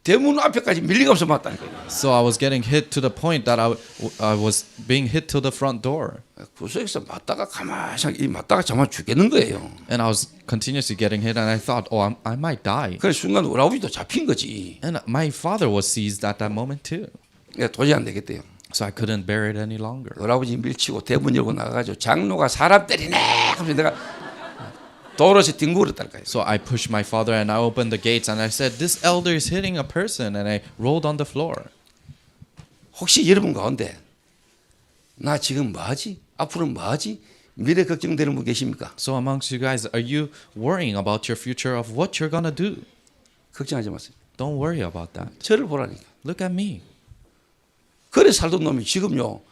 대문 앞에까지 밀리가면서 맞다니까요. So I was getting hit to the point that I was being hit to the front door. 구석에서 맞다가 가만히 맞다가 정말 죽겠는 거예요. And I was continuously getting hit, and I thought, I might die. 그래서 순간 우리 아버지도 잡힌 거지. And my father was seized at that moment too. 도저히 안 되겠대요. So I couldn't bear it any longer. 우리 아버지 밀치고 대문 열고 나가가지고 장로가 사람 때리네 하면서 내가 도로에서 뒹굴었다니까요. So I pushed my father and I opened the gates and I said, "This elder is hitting a person," and I rolled on the floor. 혹시 여러분 가운데 나 지금 뭐하지? 앞으로 뭐하지? 미래 걱정되는 분 계십니까? So amongst you guys, are you worrying about your future of what you're gonna do? 걱정하지 마세요. Don't worry about that. 저를 보라니까. Look at me. 그래 살던 놈이 지금요.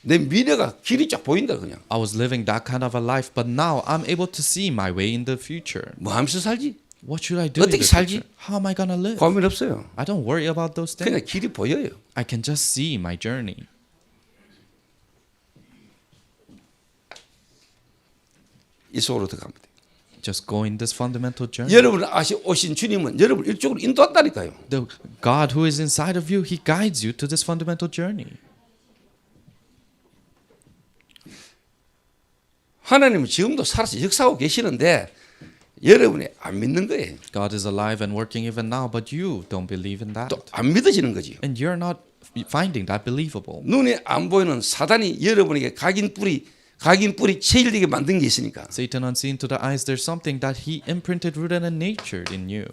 내 미래가 길이 쫙 보인다 그냥. I was living that kind of a life, but now I'm able to see my way in the future. 뭐 하면서 살지? What should I do in 어떻게 the 살지? future? How am I gonna live? 고민 없어요. I don't worry about those things. 그냥 길이 보여요. I can just see my journey. 이 속으로 들어갑니다. Just go in this fundamental journey. 여러분을 오신 주님은 여러분을 이쪽으로 인도한다니까요. The God who is inside of you, He guides you to this fundamental journey. 하나님은 지금도 살아서 역사하고 계시는데 여러분이 안 믿는 거예요. God is alive and working even now, but you don't believe in that. 또 안 믿어지는 거지. And you're not finding that believable. 눈에 안 보이는 사단이 여러분에게 각인 뿌리 체질되게 만든 게 있으니까. Satan unseen to the eyes, there's something that he imprinted, rooted, and natured in you.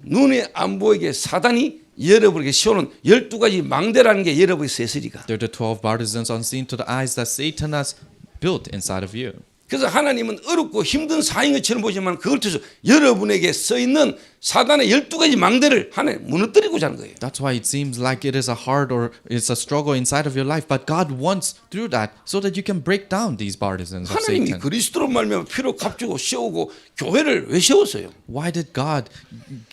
눈에 안 보이게 사단이 여러분에게 씌워놓은 12가지 망대라는 게 여러분의 세설이가. They're the 12 partisans unseen to the eyes that Satan has built inside of you. 그래서 하나님은 어렵고 힘든 사인 것처럼 보지만 그걸 통해서 여러분에게 써있는 사단의 12가지 망대를 하나님 무너뜨리고자 하는 거예요. That's why it seems like it is a hard or it's a struggle inside of your life, but God wants through that so that you can break down these partisans of 하나님이 Satan. 그리스도로 말미암아 피로 값주고 세우고 교회를 왜 세웠어요? Why did God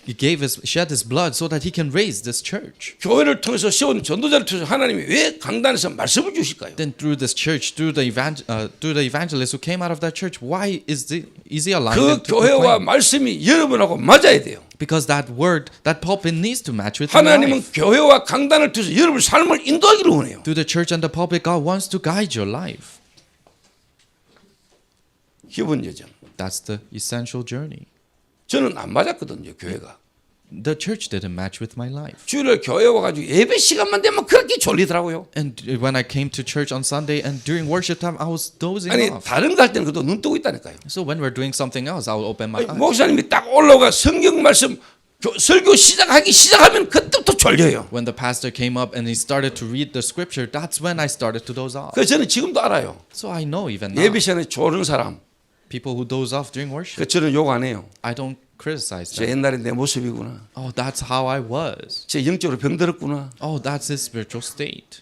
shed His blood so that He can raise this church? 교회를 통해서 세운 전도자를 통해서 하나님이 왜 강단에서 말씀을 주실까요? Then through this church, through the evangelists who came out of that church, why is He allowing 그 them to 교회와 proclaim? 말씀이 여러분하고 맞아야 돼요. Because that word, that pulpit needs to match with your 하나님은 life. 교회와 강단을 통해서 여러분 삶을 인도하기를 원해요. Through the church and the pulpit, God wants to guide your life. 기본 여정. That's the essential journey. 저는 안 맞았거든요, 교회가. The church didn't match with my life. 주일날 교회 와가지고 예배 시간만 되면 그렇게 졸리더라고요. And when I came to church on Sunday and during worship time, I was dozing 아니 off. 다른 거 할 때는 그래도 눈 뜨고 있다니까요. So when we're doing something else, I will open my 아니, eyes. 목사님이 딱 올라가 성경 말씀 설교 시작하면 그때부터 졸려요. When the pastor came up and he started to read the scripture, that's when I started to doze off. 그래서 저는 지금도 알아요. So I know even now, 예배 시간에 졸은 사람, people who doze off during worship, 그 저는 욕 안 해요. I don't criticize 제 them. 옛날에 내 모습이구나. Oh, that's how I was. 제 영적으로 병들었구나. Oh, that's his spiritual state.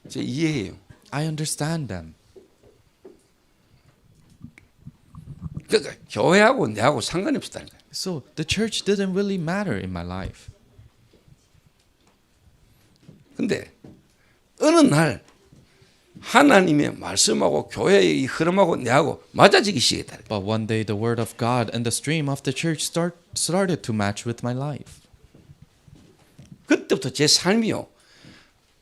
제 이해해요. I understand them. 그러니까 교회하고 내하고 상관이 없었다니까요. So the church didn't really matter in my life. 근데 어느 날 하나님의 말씀하고 교회의 이 흐름하고 내하고 맞아지기 시작했다. But one day the word of God and the stream of the church started to match with my life. 그때부터 제 삶이요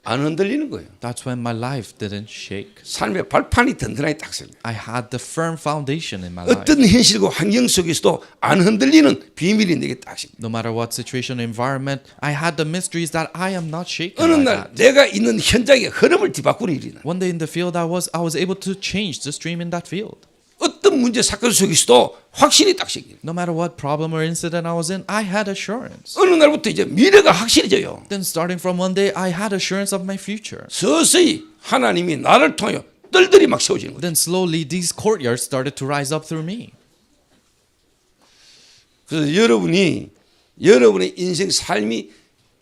안 흔들리는 거예요. That's when my life didn't shake. 삶의 발판이 든든하게 딱 섭니다. I had the firm foundation in my life. 어떤 현실과 환경 속에서도 안 흔들리는 비밀이 내게 딱 섭니다. No matter what situation, environment, I had the mysteries that I am not shaken 어느 by 날 that. 내가 있는 현장의 흐름을 뒤바꾸는 일이 나. One day in the field I was able to change the stream in that field. 어떤 문제 사건 속에서도 확신이 딱 생겨요. No matter what problem or incident I was in, I had assurance. 어느 날부터 이제 미래가 확실해져요. Then starting from one day, I had assurance of my future. 서서히 하나님이 나를 통하여 뜰들이 막 세워지는 거예요. Then slowly these courtyards started to rise up through me. 그래서 여러분의 인생 삶이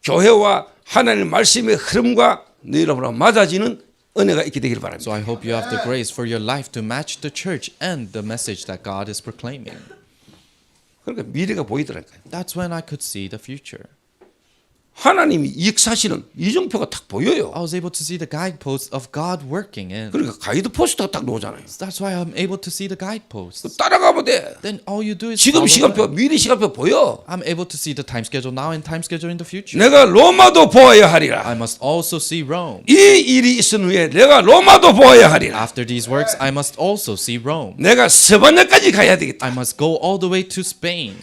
교회와 하나님의 말씀의 흐름과 너희로 맞아지는 은혜가 있게 되기를 바랍니다. So I hope you have the grace for your life to match the church and the message that God is proclaiming. 그러니까 미래가 보이더라고요. That's when I could see the future. 하나님이 역사시는 이정표가 딱 보여요. I was able to see the guideposts of God working in. 그러니까 가이드 포스트가 딱 나오잖아요. That's why I'm able to see the guideposts. 따라가면 돼. Then all you do is 지금 follow 시간표, them. 미래 시간표 보여. I'm able to see the time schedule now and time schedule in the future. 내가 로마도 보아야 하리라. I must also see Rome. 이 일이 있은 후에 내가 로마도 보아야 하리라. After these works, I must also see Rome. 내가 스바냐까지 가야 되겠다. I must go all the way to Spain.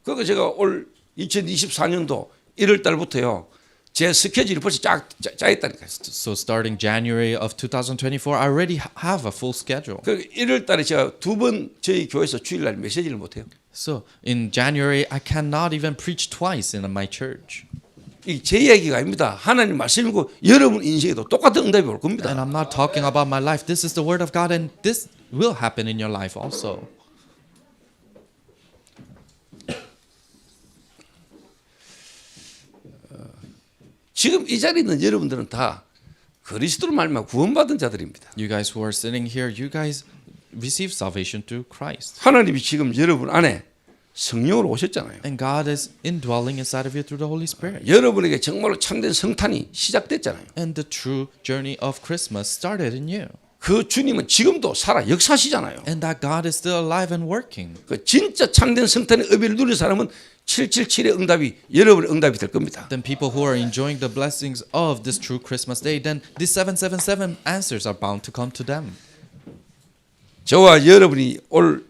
그거 제가 올 2024년도 1월 달부터요. 제 스케줄이 벌써 짜 있다니까요. So starting January of 2024, I already have a full schedule. 그 1월 달에 제가 2번 저희 교회에서 주일날 메시지를 못 해요. So in January, I cannot even preach twice in my church. 이 제 이야기가 아닙니다. 하나님 말씀이고 여러분 인생에도 똑같은 응답이 올 겁니다. And I'm not talking about my life. This is the word of God, and this will happen in your life also. 지금 이 자리에 있는 여러분들은 다 그리스도로 말미암아 구원받은 자들입니다. You guys who are sitting here, you guys receive salvation through Christ. 하나님이 지금 여러분 안에 성령으로 오셨잖아요. And God is indwelling inside of you through the Holy Spirit. 여러분에게 정말로 참된 성탄이 시작됐잖아요. And the true journey of Christmas started in you. 그 주님은 지금도 살아 역사하시잖아요. And that God is still alive and working. 그 진짜 참된 성탄의 의미를 누리는 사람은 777의 응답이 여러분의 응답이 될 겁니다. Then people who are enjoying the blessings of this true Christmas day, then these 777 answers are bound to come to them. 저와 여러분이 올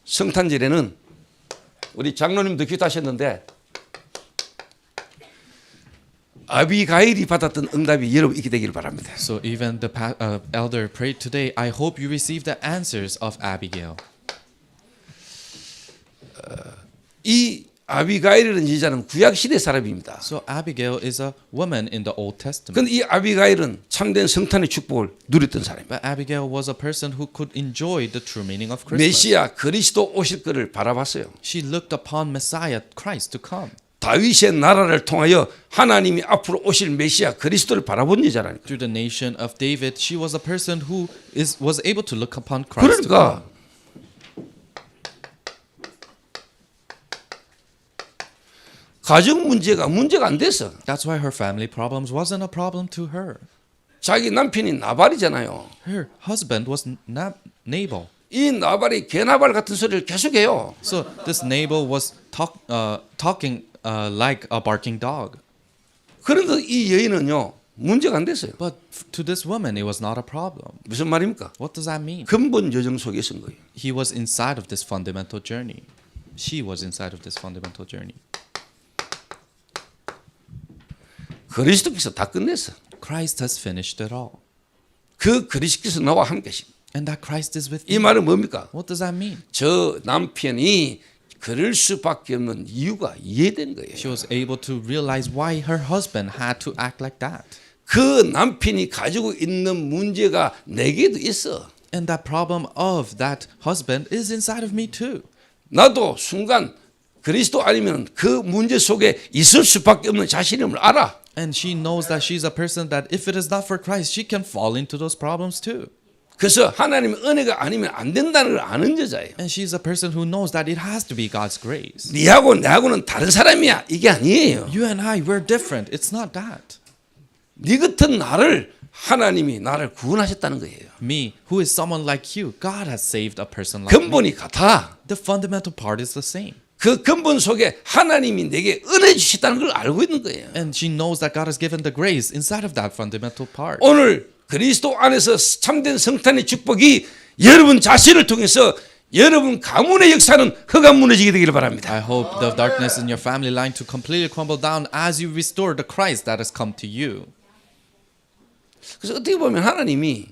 성탄절에는 우리 장로님도 기도하셨는데 아비가일이 받았던 응답이 여러분 있게 되기를 바랍니다. So even the elder prayed today, I hope you receive the answers of Abigail. 이 아비가일이라는 여자는 구약 시대 사람입니다. So Abigail is a woman in the Old Testament. 그런데 이 아비가일은 참된 성탄의 축복을 누렸던 사람입니다. But Abigail was a person who could enjoy the true meaning of Christmas. 메시아 그리스도 오실 것을 바라봤어요. She looked upon Messiah Christ to come. 다윗의 나라를 통하여 하나님이 앞으로 오실 메시아 그리스도를 바라본 여자라니까. Through the nation of David, she was a person who was able to look upon Christ to come. 그러니까 가정 문제가 안 됐어. That's why her family problems wasn't a problem to her. 자기 남편이 나발이잖아요. Her husband was Nabal. 이 나발이 개나발 같은 소리를 계속해요. So this Nabal was talking like a barking dog. 그런데 이 여인은요 문제가 안 됐어요. But to this woman, it was not a problem. 무슨 말입니까? What does that mean? 근본 여정 속에 있은 거예요. He was inside of this fundamental journey. She was inside of this fundamental journey. 그리스도께서 다 끝냈어. Christ has finished it all. 그 그리스도께서 나와 함께 계신. And that Christ is with 이 you. 말은 뭡니까? What does that mean? 저 남편이 그럴 수밖에 없는 이유가 이해된 거예요. She was able to realize why her husband had to act like that. 그 남편이 가지고 있는 문제가 내게도 있어. And that problem of that husband is inside of me too. 나도 순간 그리스도 아니면 그 문제 속에 있을 수밖에 없는 자신임을 알아. And she knows that she's a person that if it is not for Christ, she can fall into those problems too. 그래서 하나님의 은혜가 아니면 안 된다는 걸 아는 여자예요. And she's a person who knows that it has to be God's grace. 네하고 내하고는 다른 사람이야. 이게 아니에요. You and I, we're different. It's not that. 네 같은 나를 하나님이 나를 구원하셨다는 거예요. Me, who is someone like you, God has saved a person like me. 근본이 같아. The fundamental part is the same. 그 근본 속에 하나님이 내게 은혜 주셨다는 걸 알고 있는 거예요. And she knows that God has given the grace inside of that fundamental part. 오늘 그리스도 안에서 참된 성탄의 축복이 여러분 자신을 통해서 여러분 가문의 역사는 흑암 무너지게 되기를 바랍니다. I hope the darkness in your family line to completely crumble down as you restore the Christ that has come to you. 그래서 어떻게 보면 하나님이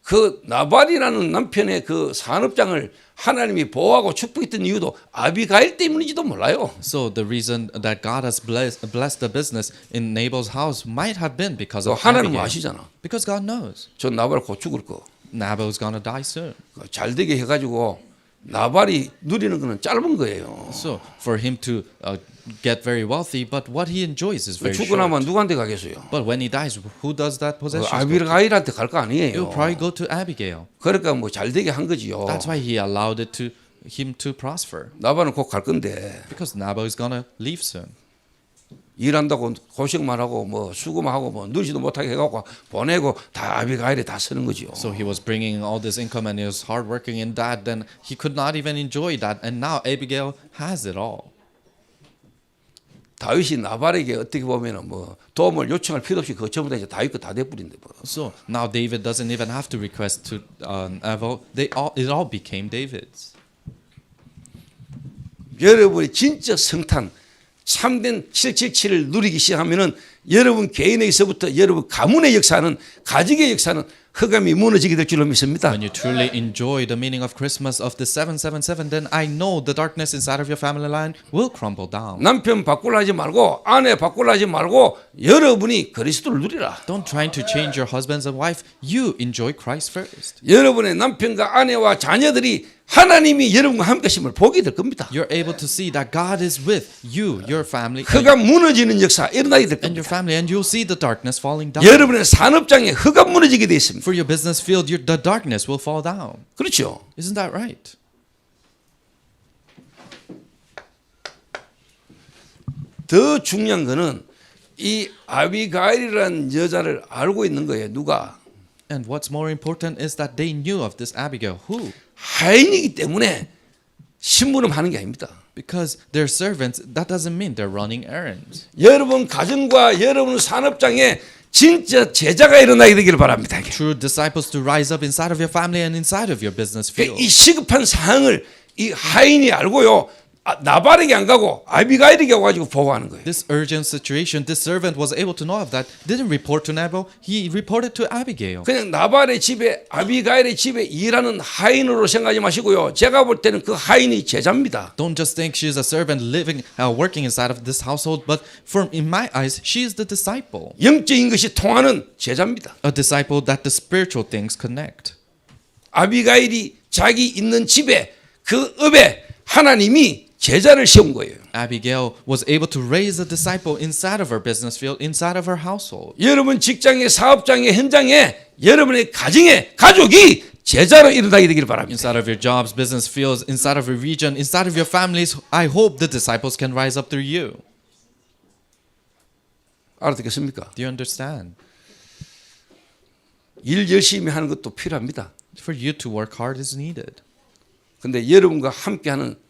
그 나발이라는 남편의 그 산업장을 하나님이 보호하고 축복했던 이유도 아비가일 때문인지도 몰라요. So the reason that God has blessed the business in Nabal's house might have been because of 하나님은 Abigail. 아시잖아. Because God knows 저 나발 곧 죽을 거. Nabal's gonna die soon. 잘 되게 해가지고 나발이 누리는 거는 짧은 거예요. So for him to get very wealthy, but what he enjoys is very 죽고 나면 short. 누구한테 가겠어요? But when he dies, who does that possession? go to? 아비가일한테 갈 거 It 아니에요. will probably go to Abigail. 그러니까 뭐 잘 되게 한 거지요. That's why he allowed it to him to prosper. 나발은 곧 갈 건데 Because Nabal is gonna leave soon. 일한다고 고생만 하고 뭐 수고만 하고 뭐 누리지도 못하게 해갖고 보내고 다 아비가일에 다 쓰는 거지요. So he was bringing all this income and he was hardworking in that. Then he could not even enjoy that. And now Abigail has it all. 다윗이 나발에게 어떻게 보면은 뭐 도움을 요청할 필요 없이 그 전부 다 이제 다윗 거 다 돼버린데 뭐. So now David doesn't even have to request to Nabal. It all became David's. 여러분이 진짜 성탄 참된 777을 누리기 시작하면은 여러분 개인에서부터 여러분 가문의 역사는 가족의 역사는 흑암이 무너지게 될 줄로 믿습니다. When you truly enjoy the meaning of Christmas of the 777, then I know the darkness inside of your family line will crumble down. 남편 바꾸려 하지 말고 아내 바꾸려 하지 말고 여러분이 그리스도를 누리라. Don't try to change your husbands and wife. You enjoy Christ first. 여러분의 남편과 아내와 자녀들이 하나님이 여러분과 함께 하심을 보게 될 겁니다. You're able to see that God is with you, your family, 흑암 무너지는 역사 일어나게 될 and 겁니다. your family, and you'll see the darkness falling down. 여러분의 산업장에 흑암 무너지게 돼 있습니다. For your business field, the darkness will fall down. 그렇죠. Isn't that right? 더 중요한 거는 이 아비가일이라는 여자를 알고 있는 거예요. 누가? And what's more important is that they knew of this Abigail. Who? 하인이기 때문에 심부름하는 게 아닙니다. Because they're servants, that doesn't mean they're running errands. 여러분 가정과 여러분 산업장에 진짜 제자가 일어나게 되기를 바랍니다. True disciples to rise up inside of your family and inside of your business field. 이 시급한 상황을 이 하인이 알고요. 나발에게 안 가고 아비가일에게 와가지고 보고하는 거예요. This urgent situation, this servant was able to know of that. Didn't report to Nabal, he reported to Abigail. 그냥 나발의 집에 아비가일의 집에 일하는 하인으로 생각하지 마시고요. 제가 볼 때는 그 하인이 제자입니다. Don't just think she's a servant living, working inside of this household, but in my eyes, she is the disciple. 영적인 것이 통하는 제자입니다. A disciple that the spiritual things connect. 아비가일이 자기 있는 집에 그 업에 하나님이 제자를 세운 거예요. Abigail was able to raise a disciple inside of her business field, inside of her household. 여러분 직장의 사업장의 현장에 여러분의 가정에 가족이 제자로 일어나게 되기를 바랍니다. Inside of your jobs, business fields, inside of your region, inside of your families, I hope the disciples can rise up through you. 알아듣겠습니까? Do you understand? 일 열심히 하는 것도 필요합니다. For you to work hard is needed. 근데 여러분과 함께하는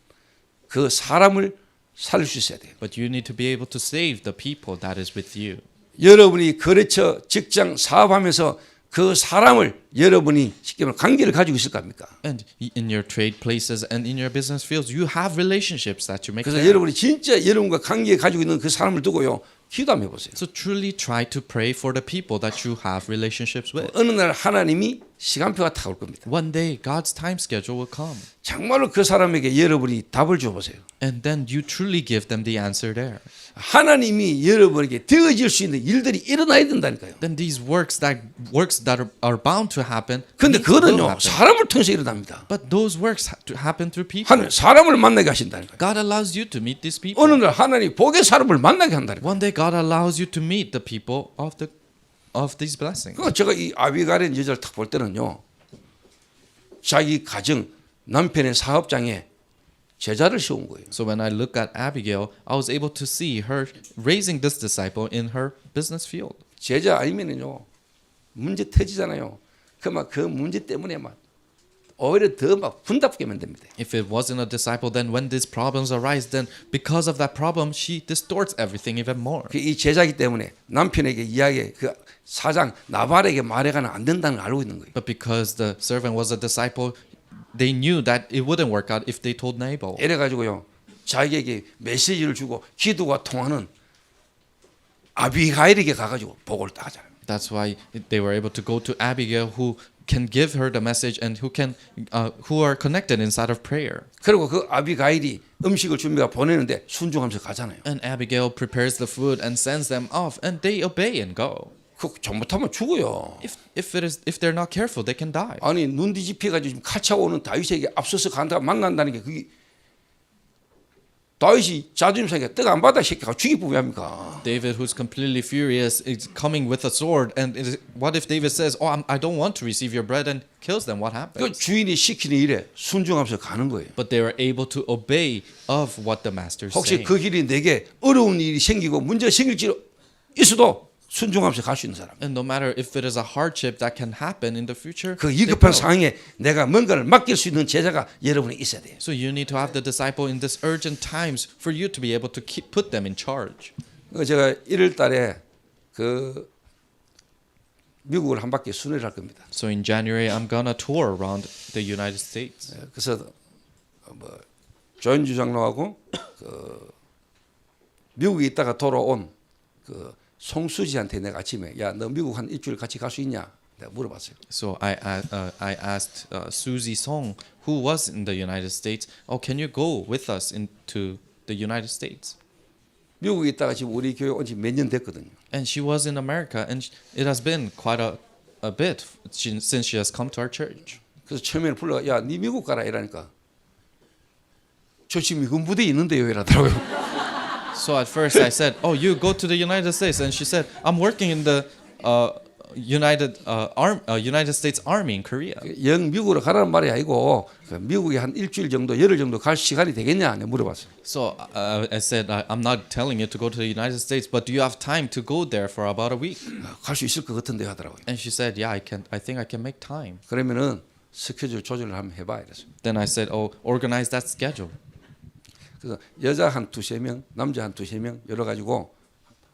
그 사람을 살릴 수 있어야 돼요. But you need to be able to save the people that is with you. 여러분이 거래처, 직장, 사업하면서 그 사람을 여러분이 쉽게 말하면 관계를 가지고 있을 겁니까? And in your trade places and in your business fields, you have relationships that you make. 그래서 there. 여러분이 진짜 여러분과 관계 가지고 있는 그 사람을 두고요. 기도 한번 해보세요. So truly try to pray for the people that you have relationships with. 어느 날 하나님이 시간표가 타 올 겁니다. One day, God's time schedule will come. 정말로 그 사람에게 여러분이 답을 줘보세요. And then you truly give them the answer there. 하나님이 여러분에게 되어질 수 있는 일들이 일어나야 된다니까요. Then these works that are bound to happen. 근데 will 그거는요 happen. 사람을 통해서 일어납니다. But those works to happen through people. 하나님 사람을 만나게 하신다니까요. God allows you to meet these people. 어느 날 하나님 복의 사람을 만나게 한다니까요. One day God allows you to meet the people of these blessings. 그 제가 이 아비가일의 여자를 딱 볼 때는요, 자기 가정 남편의 사업장에 제자를 세운 거예요. So when I look at Abigail, I was able to see her raising this disciple in her business field. 제자 아니면은요 문제 터지잖아요. 그 문제 때문에 막 오히려 더 막 분답게 만듭니다. If it wasn't a disciple, then when these problems arise, then because of that problem, she distorts everything even more. 이 제자이기 때문에 남편에게 이야기 그 사장 나발에게 말해가는 안 된다는 걸 알고 있는 거예요. But because the servant was a disciple, they knew that it wouldn't work out if they told Nabal. 이래 가지고요 자기에게 메시지를 주고 기도가 통하는 아비가일에게 가가지고 보고를 딱 하잖아요. That's why they were able to go to Abigail, who can give her the message and who are connected inside of prayer. 그리고 그 아비가일이 음식을 준비가 보내는데 순종하면서 가잖아요. And Abigail prepares the food and sends them off, and they obey and go. 그 잘못하면 죽어요. If they're not careful, they can die. 아니 눈 뒤집혀가지고 지금 칼차고 오는 다윗에게 앞서서 간다 만난다는 게 그게 다윗이 자존심 상해 떡 안 받아 새끼가 죽이고 왜 합니까? David, who's completely furious, is coming with a sword. And what if David says, "Oh, I don't want to receive your bread," and kills them? What 그 happens? 주인이 시키는 일에 순종하면서 가는 거예요. But they were able to obey of what the master 혹시 said. 그 길이 내게 어려운 일이 생기고 문제가 생길지 있어도 순종하면서 갈 수 있는 사람. And no matter if it is a hardship that can happen in the future, 그 they 위급한 will. 상황에 내가 뭔가를 맡길 수 있는 제자가 여러분에 있어야 돼요. So you need to have the disciple in this urgent times for you to be able to put them in charge. 제가 1월 달에 그 미국을 한 바퀴 순회를 할 겁니다. So in January, I'm gonna tour around the United States. 그래서 뭐 조현주 장로하고 그 미국에 있다가 돌아온 그 송수지한테 내가 아침에 야 너 미국 한 일주일 같이 갈 수 있냐? 내가 물어봤어요. So I asked Susie Song, who was in the United States, oh, can you go with us into the United States? 미국에 있다가 지금 우리 교회 온 지 몇 년 됐거든요. And she was in America, and it has been quite a bit since she has come to our church. 그래서 처음에는 불러 야, 네 미국 가라 이러니까 저 지금 미군 부대에 있는데요 이러더라고요. So at first I said, "Oh, you go to the United States," and she said, "I'm working in the United States Army in Korea." 영 미국으로 가라는 말이 아니고 미국에 한 일주일 정도 열흘 정도 갈 시간이 되겠냐 내가 물어봤어요. So I said, "I'm not telling you to go to the United States, but do you have time to go there for about a week?" 갈 수 있을 것 같은데 하더라고요. And she said, "Yeah, I can. I think I can make time." 그러면은 스케줄 조절을 한번 해봐 이랬어요. Then I said, "Oh, organize that schedule." 그래서 여자 한 두세 명, 남자 한 두세 명 열어 가지고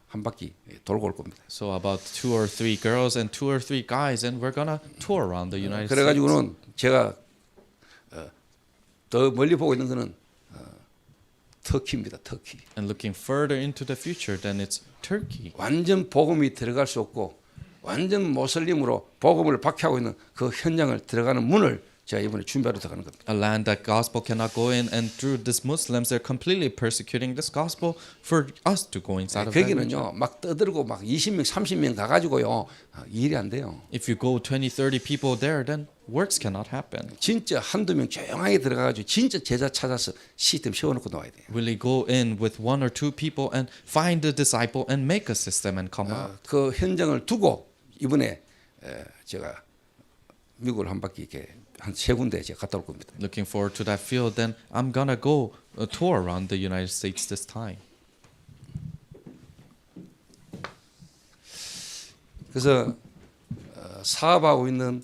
한 바퀴 돌고 올 겁니다. So about 2 or 3 girls and 2 or 3 guys, and we're gonna tour around the United 그래 States. 가지고는 제가 더 멀리 보고 있는 거는 터키입니다. 터키. And looking further into the future, then it's Turkey. 완전 복음이 들어갈 수 없고 완전 모슬림으로 복음을 박해하고 있는 그 현장을 들어가는 문을 제가 이번에 준비하러 들어가는 겁니다. A land that gospel cannot go in, and through these Muslims, they're completely persecuting this gospel for us to go inside of that region. 거기는요 막 떠들고 막 20명, 30명 가가지고요 일이 안 돼요. If you go 20, 30 people there, then works cannot happen. 진짜 한두 명 조용하게 들어가가지고 진짜 제자 찾아서 시스템 세워놓고 나와야 돼요. Really go in with 1 or 2 people and find the disciple and make a system and come out. 그 현장을 두고 이번에 제가 미국을 한 바퀴 이렇게 한 세 군데 제가 갔다 올 겁니다. Looking forward to that field, then I'm gonna go a tour around the United States this time. 그래서 사업하고 있는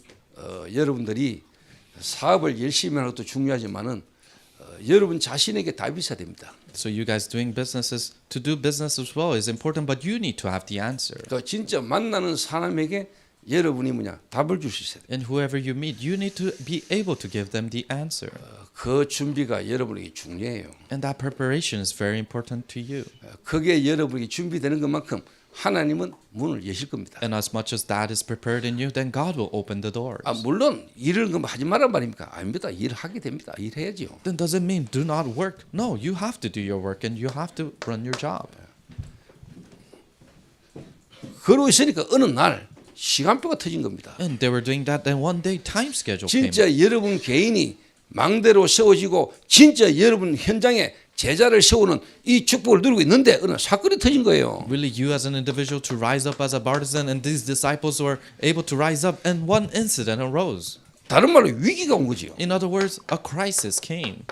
여러분들이 사업을 열심히 하는 것도 중요하지만은 여러분 자신에게 답이 있어야 됩니다. So you guys doing businesses, to do business as well is important, but you need to have the answer. 그 진짜 만나는 사람에게 여러분이 뭐냐 답을 줄 수 있어야 돼요. And whoever you meet, you need to be able to give them the answer. 그 준비가 여러분에게 중요해요. And that preparation is very important to you. 그게 여러분에게 준비되는 것만큼 하나님은 문을 여실 겁니다. And as much as that is prepared in you, then God will open the doors. 물론 일을 하지 말란 말입니까? 아닙니다. 일하게 됩니다. 일해야지요. Then does it mean do not work? No, you have to do your work and you have to run your job. 그러고 있으니까 어느 날 시간표가 터진 겁니다. And they were doing that, then one day time schedule came. 진짜 여러분 개인이 망대로 세워지고 진짜 여러분 현장에 제자를 세우는 이 축복을 누리고 있는데 어느 사건이 터진 거예요. Really, you as an individual to rise up as a partisan, and these disciples were able to rise up, and one incident arose. 다른 말로 위기가 온 거지요. In other words, a crisis came.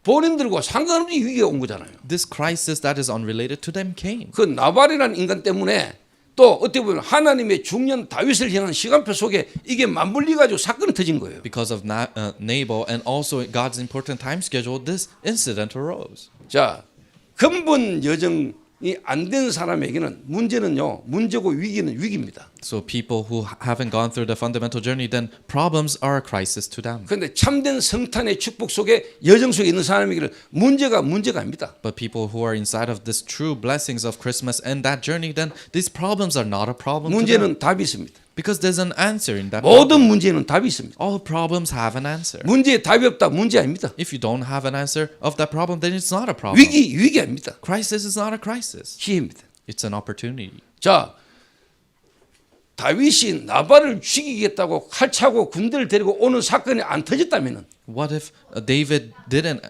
본인들과 상관없이 위기가 온 거잖아요. This crisis that is unrelated to them came. 그 나발이라는 인간 때문에 또 어떻게 보면 하나님의 중년 다윗을 향한 시간표 속에 이게 맞물려 가지고 사건이 터진 거예요. Because of Nabal and also God's important time schedule, this incident arose. 자, 근본 여정이 안 된 사람에게는 문제는요, 문제고 위기는 위기입니다. So people who haven't gone through the fundamental journey, then problems are a crisis to them. 그런데 참된 성탄의 축복 속에 여정 속에 있는 사람에게는 문제가 아닙니다. But people who are inside of this true blessings of Christmas and that journey, then these problems are not a problem to them. 문제는 답이 있습니다. Because there's an answer in that 모든 problem. 문제는 답이 있습니다. All problems have an answer. 문제에 답이 없다 문제 아닙니다. If you don't have an answer of that problem, then it's not a problem. 위기 아닙니다. Crisis is not a crisis. 기회입니다. It's an opportunity. 자, 다윗이 나발을 죽이겠다고 칼 차고 군대를 데리고 오는 사건이 안 터졌다면은 What if David didn't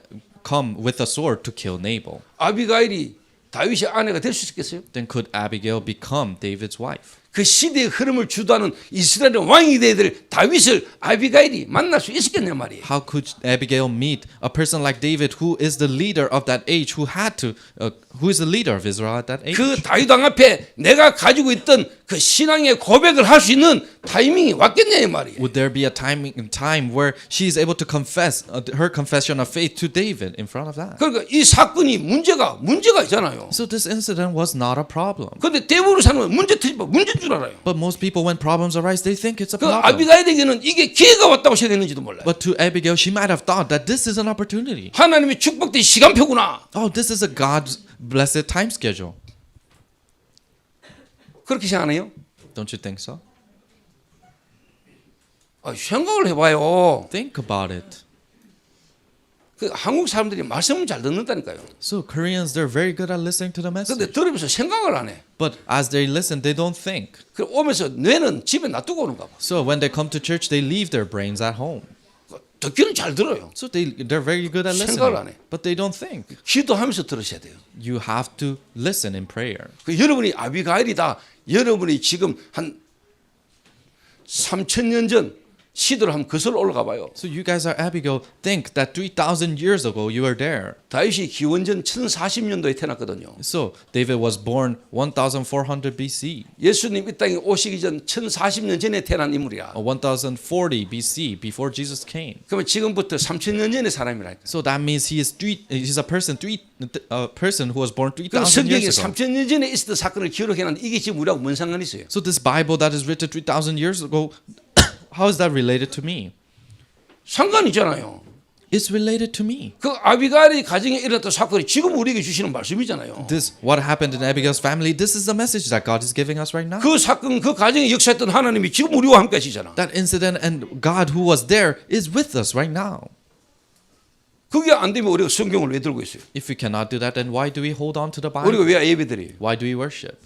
come with a sword to kill Nabal? 아비가일이 다윗의 아내가 될 수 있겠어요? Then could Abigail become David's wife? 그 시대의 흐름을 주도하는 이스라엘의 왕이 되어야 될 다윗을 아비가일이 만날 수 있었겠냐 말이에요. How could Abigail meet a person like David, who is the leader of that age, who is the leader of Israel at that age? 그 다윗 왕 앞에 내가 가지고 있던 그 신앙의 고백을 할 수 있는 타이밍이 왔겠냐 이 말이에요. Would there be a time where she is able to confess her confession of faith to David in front of that? 그러니까 이 사건이 문제가 있잖아요. So this incident was not a problem. 그런데 대부분 사람은 문제인 줄 알아요. But most people, when problems arise, they think it's a 그 problem. 아비가일에게는 이게 기회가 왔다고 생각했는지도 몰라요. But to Abigail, she might have thought that this is an opportunity. 하나님의 축복된 시간표구나. Oh, this is a God's blessed time schedule. 그렇게 생각 안 해요? Don't you think so? 생각을 해봐요. Think about it. 그 한국 사람들이 말씀을 잘 듣는다니까요. So Koreans, they're very good at listening to the message. 근데 들으면서 생각을 안 해. But as they listen, they don't think. 그 오면서 뇌는 집에 놔두고 오는가 봐. So when they come to church, they leave their brains at home. 듣기는 잘 들어요. So they're very good at 생각을 안 listening. 해. But they don't think. 기도하면서 들으셔야 돼요. You have to listen in prayer. 그 여러분이 아비가일이다. 여러분이 지금 한 3,000년 전 시대로 한번 거슬러 올라가 봐요. So you guys are Abigail. Think that 3,000 years ago you were there. 다윗이 기원전 1040년도에 태어났거든요. So David was born 1400 BC. 예수님 이 땅에 오시기 전 1040년 전에 태어난 인물이야. 1040 BC before Jesus came. 그러면 지금부터 3,000년 전의 사람이라니까. So that means he's a person who was born 그 3,000 성경에 years ago. 3,000년 전에 있었던 사건을 기록해놨는데 이게 지금 우리하고 뭔 상관이 있어요? So this Bible that is written 3,000 years ago, how is that related to me? 상관이 있잖아요. It's related to me. 그 아비가일의 가정에 일어났던 사건이 지금 우리에게 주시는 말씀이잖아요. This what happened in Abigail's family. This is the message that God is giving us right now. 그 사건, 그 가정에 역사했던 하나님이 지금 우리와 함께 하시잖아. That incident and God who was there is with us right now. 그게 안 되면 우리가 성경을 왜 들고 있어요? If we cannot do that, then why do we hold on to the 우리가 Bible? 왜 예배드려요? Why do we worship?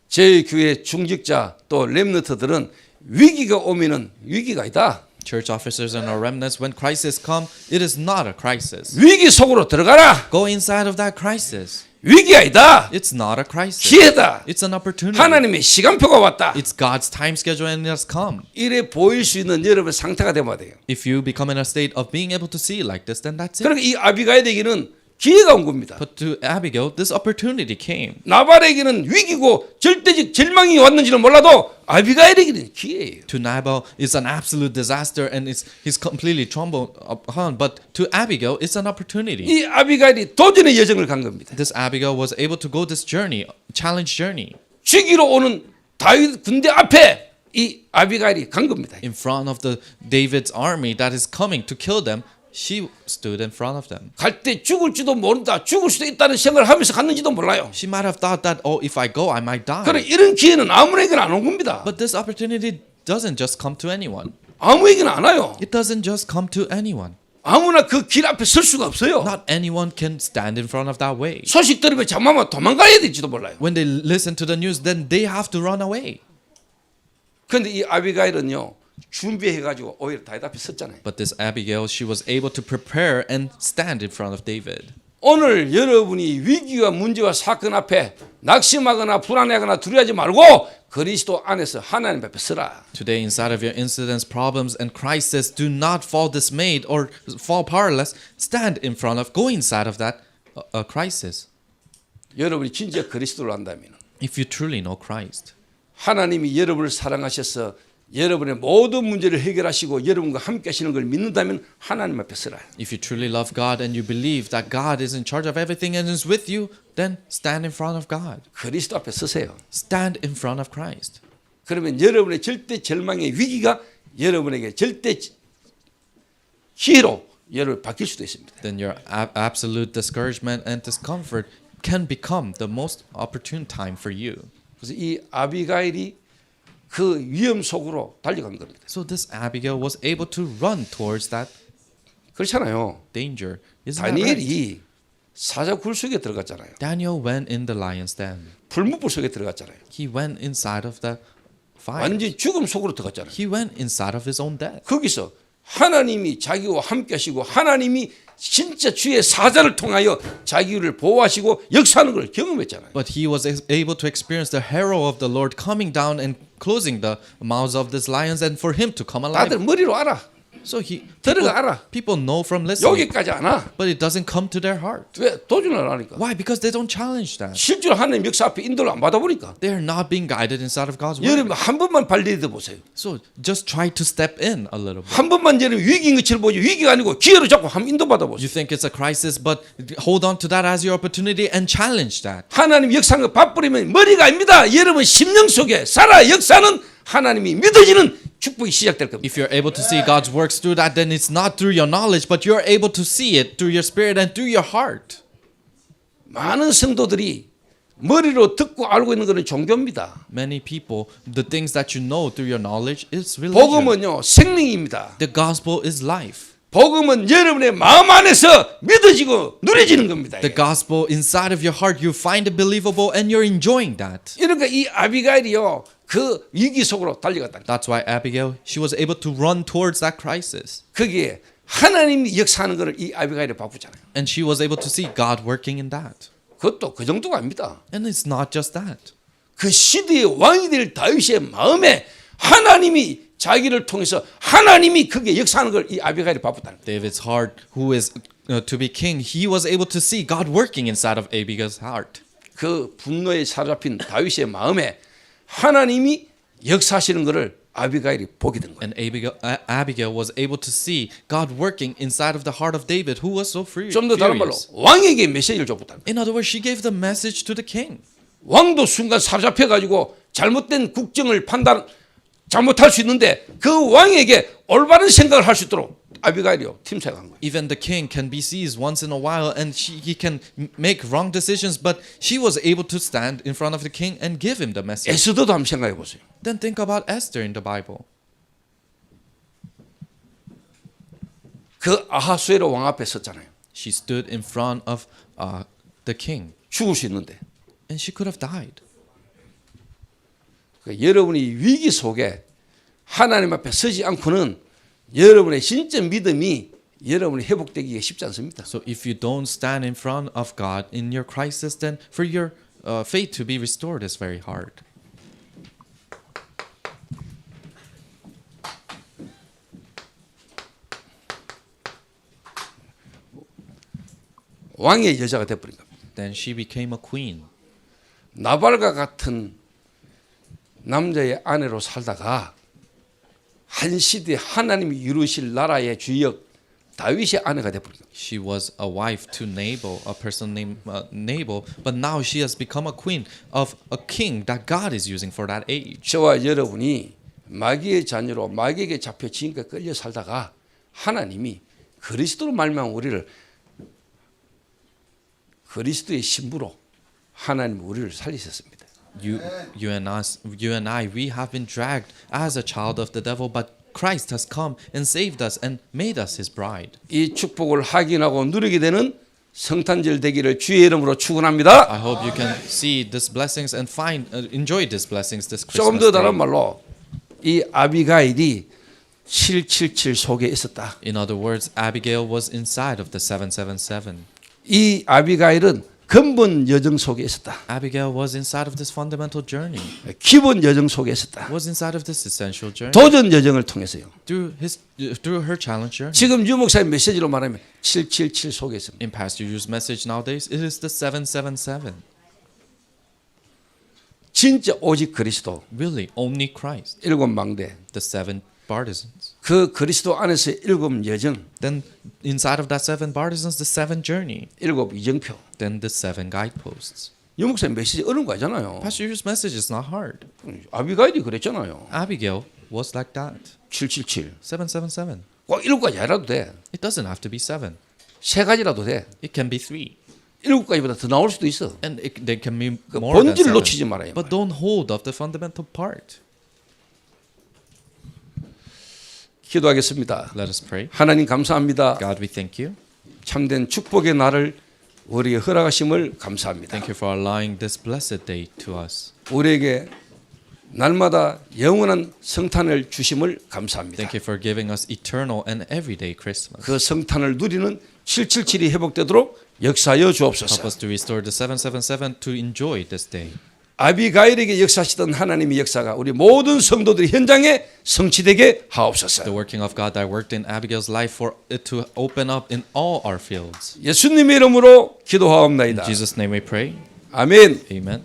제 교회 중직자 또 렘너트들은 위기가 오면은 위기가 아니다. Church officers and our remnants, when crisis come, it is not a crisis. 위기 속으로 들어가라. Go inside of that crisis. 위기 아니다. It's not a crisis. 기회다. It's an opportunity. 하나님의 시간표가 왔다. It's God's time schedule and it has come. 이래 보일 수 있는 여러분의 상태가 되면 돼요. If you become in a state of being able to see like this, then that's it. 그러니까 이 아비가일에게는 기회가 온 겁니다. But to Abigail, this opportunity came. 나발에게는 위기고 절대적 절망이 왔는지는 몰라도 아비가일에게는 기회예요. To Nabal, it's an absolute disaster and he's completely trampled upon. But to Abigail, it's an opportunity. 이 아비가일이 도전의 여정을 간 겁니다. This Abigail was able to go this journey, challenge journey, 죽이러 오는 다윗 군대 앞에 이 아비가일이 간 겁니다. in front of the David's army that is coming to kill them. She stood in front of them. 갈 때 죽을지도 모른다. 죽을 수도 있다는 생각을 하면서 갔는지도 몰라요. She might have thought that, oh, if I go, I might die. 그래 이런 기회는 아무에게나 안 온 겁니다. But this opportunity doesn't just come to anyone. 아무에게나 안 와요. It doesn't just come to anyone. 아무나 그 길 앞에 설 수가 없어요. Not anyone can stand in front of that way. 소식 들으면 잠깐만 도망가야 될지도 몰라요. When they listen to the news, then they have to run away. 그런데 이 아비가일은요. 준비해가지고 오히려 다윗 앞에 섰잖아요. But this Abigail, she was able to prepare and stand in front of David. 오늘 여러분이 위기와 문제와 사건 앞에 낙심하거나 불안해하거나 두려워하지 말고 그리스도 안에서 하나님 앞에 서라. Today, inside of your incidents, problems, and crisis, do not fall dismayed or fall powerless. Stand in front of, go inside of that crisis. 여러분이 진짜 그리스도를 안다면 If you truly know Christ, 하나님이 여러분을 사랑하셔서 여러분의 모든 문제를 해결하시고 여러분과 함께 하시는 걸 믿는다면 하나님 앞에 서라. if you truly love God and you believe that God is in charge of everything and is with you, then stand in front of God. 그리스도 앞에 서세요. Stand in front of Christ. 그러면 여러분의 절대 절망의 위기가 여러분에게 절대 기회로 여러분 바뀔 수도 있습니다. Then your absolute discouragement and discomfort can become the most opportune time for you. 그래서 이 아비가일이 그 위험 속으로 달려간 겁니다. So this Abigail was able to run towards that 그렇잖아요. danger. Isn't that right? 다니엘이 사자굴 속에 들어갔잖아요. Daniel went in the lion's den. 불문불 속에 들어갔잖아요. He went inside of the fire. 완전 죽음 속으로 들어갔잖아요. He went inside of his own death. 거기서 하나님이 자기와 함께 하시고 하나님이 진짜 주의 사자를 통하여 자기를 보호하시고 역사하는 걸 경험했잖아요. But he was able to experience the hero of the Lord coming down and closing the mouths of these lions and for him to come alive. 다들 머리로 알아. So 들어가 알아. people know from listening, 여기까지 안 와. but it doesn't come to their heart. 왜? 도전을 안 하니까. Why? Because they don't challenge that. 실제로 하나님 역사 앞에 인도를 안 받아보니까. They are not being guided inside of God's word. 여러분 한 번만 발 내딛어 보세요. So just try to step in a little bit. 한 번만 여러분 위기인 것처럼 보죠. 위기가 아니고 기회로 잡고 한번 인도 받아보세요. You think it's a crisis, but hold on to that as your opportunity and challenge that. 하나님 역사하는 거 밥버리면 머리가 아닙니다. 여러분 심령 속에 살아 역사는 하나님이 믿어지는 축복이 시작될 겁니다. If you're able to see God's works through that, then it's not through your knowledge, but you're able to see it through your spirit and through your heart. 많은 성도들이 머리로 듣고 알고 있는 것은 종교입니다. Many people, the things that you know through your knowledge is religion. 복음은요 생명입니다. The gospel is life. 복음은 여러분의 마음 안에서 믿어지고 누려지는 겁니다. The gospel inside of your heart, you find it believable and you're enjoying that. 이러니까 이 아비가일이요 그 위기 속으로 달려갔다. That's why Abigail, she was able to run towards that crisis. 거기에 하나님이 역사하는 것을 이 아비가일이 바꾸잖아요. And she was able to see God working in that. 그것도 그 정도가 아닙니다. And it's not just that. 그 시대의 왕이 될 다윗의 마음에 하나님이 자기를 통해서 하나님이 그게 역사하는 걸 이 아비가일이 바꿨다는 거예요. David's heart, who is to be king, he was able to see God working inside of Abigail's heart. 그 분노에 사로잡힌 다윗의 마음에 하나님이 역사하시는 것을 아비가일이 보게 된 거예요. And Abigail was able to see God working inside of the heart of David, who was so free. 좀 더 다른 말로 furious. 왕에게 메시지를 줬다. In other words, she gave the message to the king. 왕도 순간 사로잡혀 가지고 잘못된 국정을 잘못할 수 있는데 그 왕에게 올바른 생각을 할 수 있도록 아비가일이요 팀색한 거예요. Even the king can be seized once in a while and he can make wrong decisions, but she was able to stand in front of the king and give him the message. 에스더도 한번 생각해 보세요. Then think about Esther in the Bible. 그 아하수에로 왕 앞에 섰잖아요. She stood in front of the king 죽을 수 있는데 and she could have died. 여러분이 위기 속에 하나님 앞에 서지 않고는 여러분의 진짜 믿음이 여러분이 회복되기가 쉽지 않습니다. So if you don't stand in front of God in your crisis, then for your faith to be restored is very hard. 왕의 여자가 돼버린 겁니다. Then she became a queen. 나발과 같은 남자의 아내로 살다가 한 시대에 하나님이 이루실 나라의 주역 다윗의 아내가 돼버린 겁니다. She was a wife to Nabal, a person named Nabal, but now she has become a queen of a king that God is using for that age. 저와 여러분이 마귀의 자녀로 마귀에게 잡혀 지금까지 끌려 살다가 하나님이 그리스도로 말미암아 우리를 그리스도의 신부로 하나님 우리를 살리셨습니다. You and I, we have been dragged as a child of the devil, but Christ has come and saved us and made us His bride. 이 축복을 확인하고 누리게 되는 성탄절 되기를 주의 이름으로 축원합니다. I hope you can see these blessings and enjoy these blessings this 조금 Christmas 더 다른 day. 말로 이 아비가일이 777 속에 있었다. In other words, Abigail was inside of the 777. 이 아비가일은 근본 여정 속에 있었다. Abigail was inside of this fundamental journey, 기본 여정 속에 있었다. was inside of this essential journey. 도전 여정을 통해서요. Through her challenge journey. 지금 유 목사의 메시지로 말하면 777 속에 있습니다. In Pastor Yu's message nowadays, it is the 777. 진짜 오직 그리스도 Really, only Christ. 일곱 망대 The 7 partisans. 그 그리스도 안에서 일곱 여정 Then inside of that 7 partisans, the 7 journey. 일곱 이정표. Then the 7 guideposts. 유 목사의 메시지 어려운 거 아니잖아요. Pastor Yu's message is not hard. 아비가일이 그랬잖아요. Abigail was like that. 777. 777. 꼭 일곱 가지 아니라도 돼. It doesn't have to be 7. 세 가지라도 돼. It can be 3. 일곱 가지보다 더 나올 수도 있어. And they can be 그 more than 본질을 7. 놓치지 말아요. But don't hold of the fundamental part. 기도하겠습니다. Let us pray. 하나님 감사합니다. God, we thank you. 참된 축복의 날을 우리에게 허락하심을 감사합니다. Thank you for allowing this blessed day to us. 우리에게 날마다 영원한 성탄을 주심을 감사합니다. Thank you for giving us eternal and everyday Christmas. 그 성탄을 누리는 777이 회복되도록 역사하여 Help 주옵소서. us to restore the 777 to enjoy this day. 아비가일에게 역사하시던 하나님의 역사가 우리 모든 성도들의 현장에 성취되게 하옵소서. The working of God that worked in Abigail's life for it to open up in all our fields. 예수님의 이름으로 In 기도하옵나이다. Jesus' name we pray. 아멘. Amen.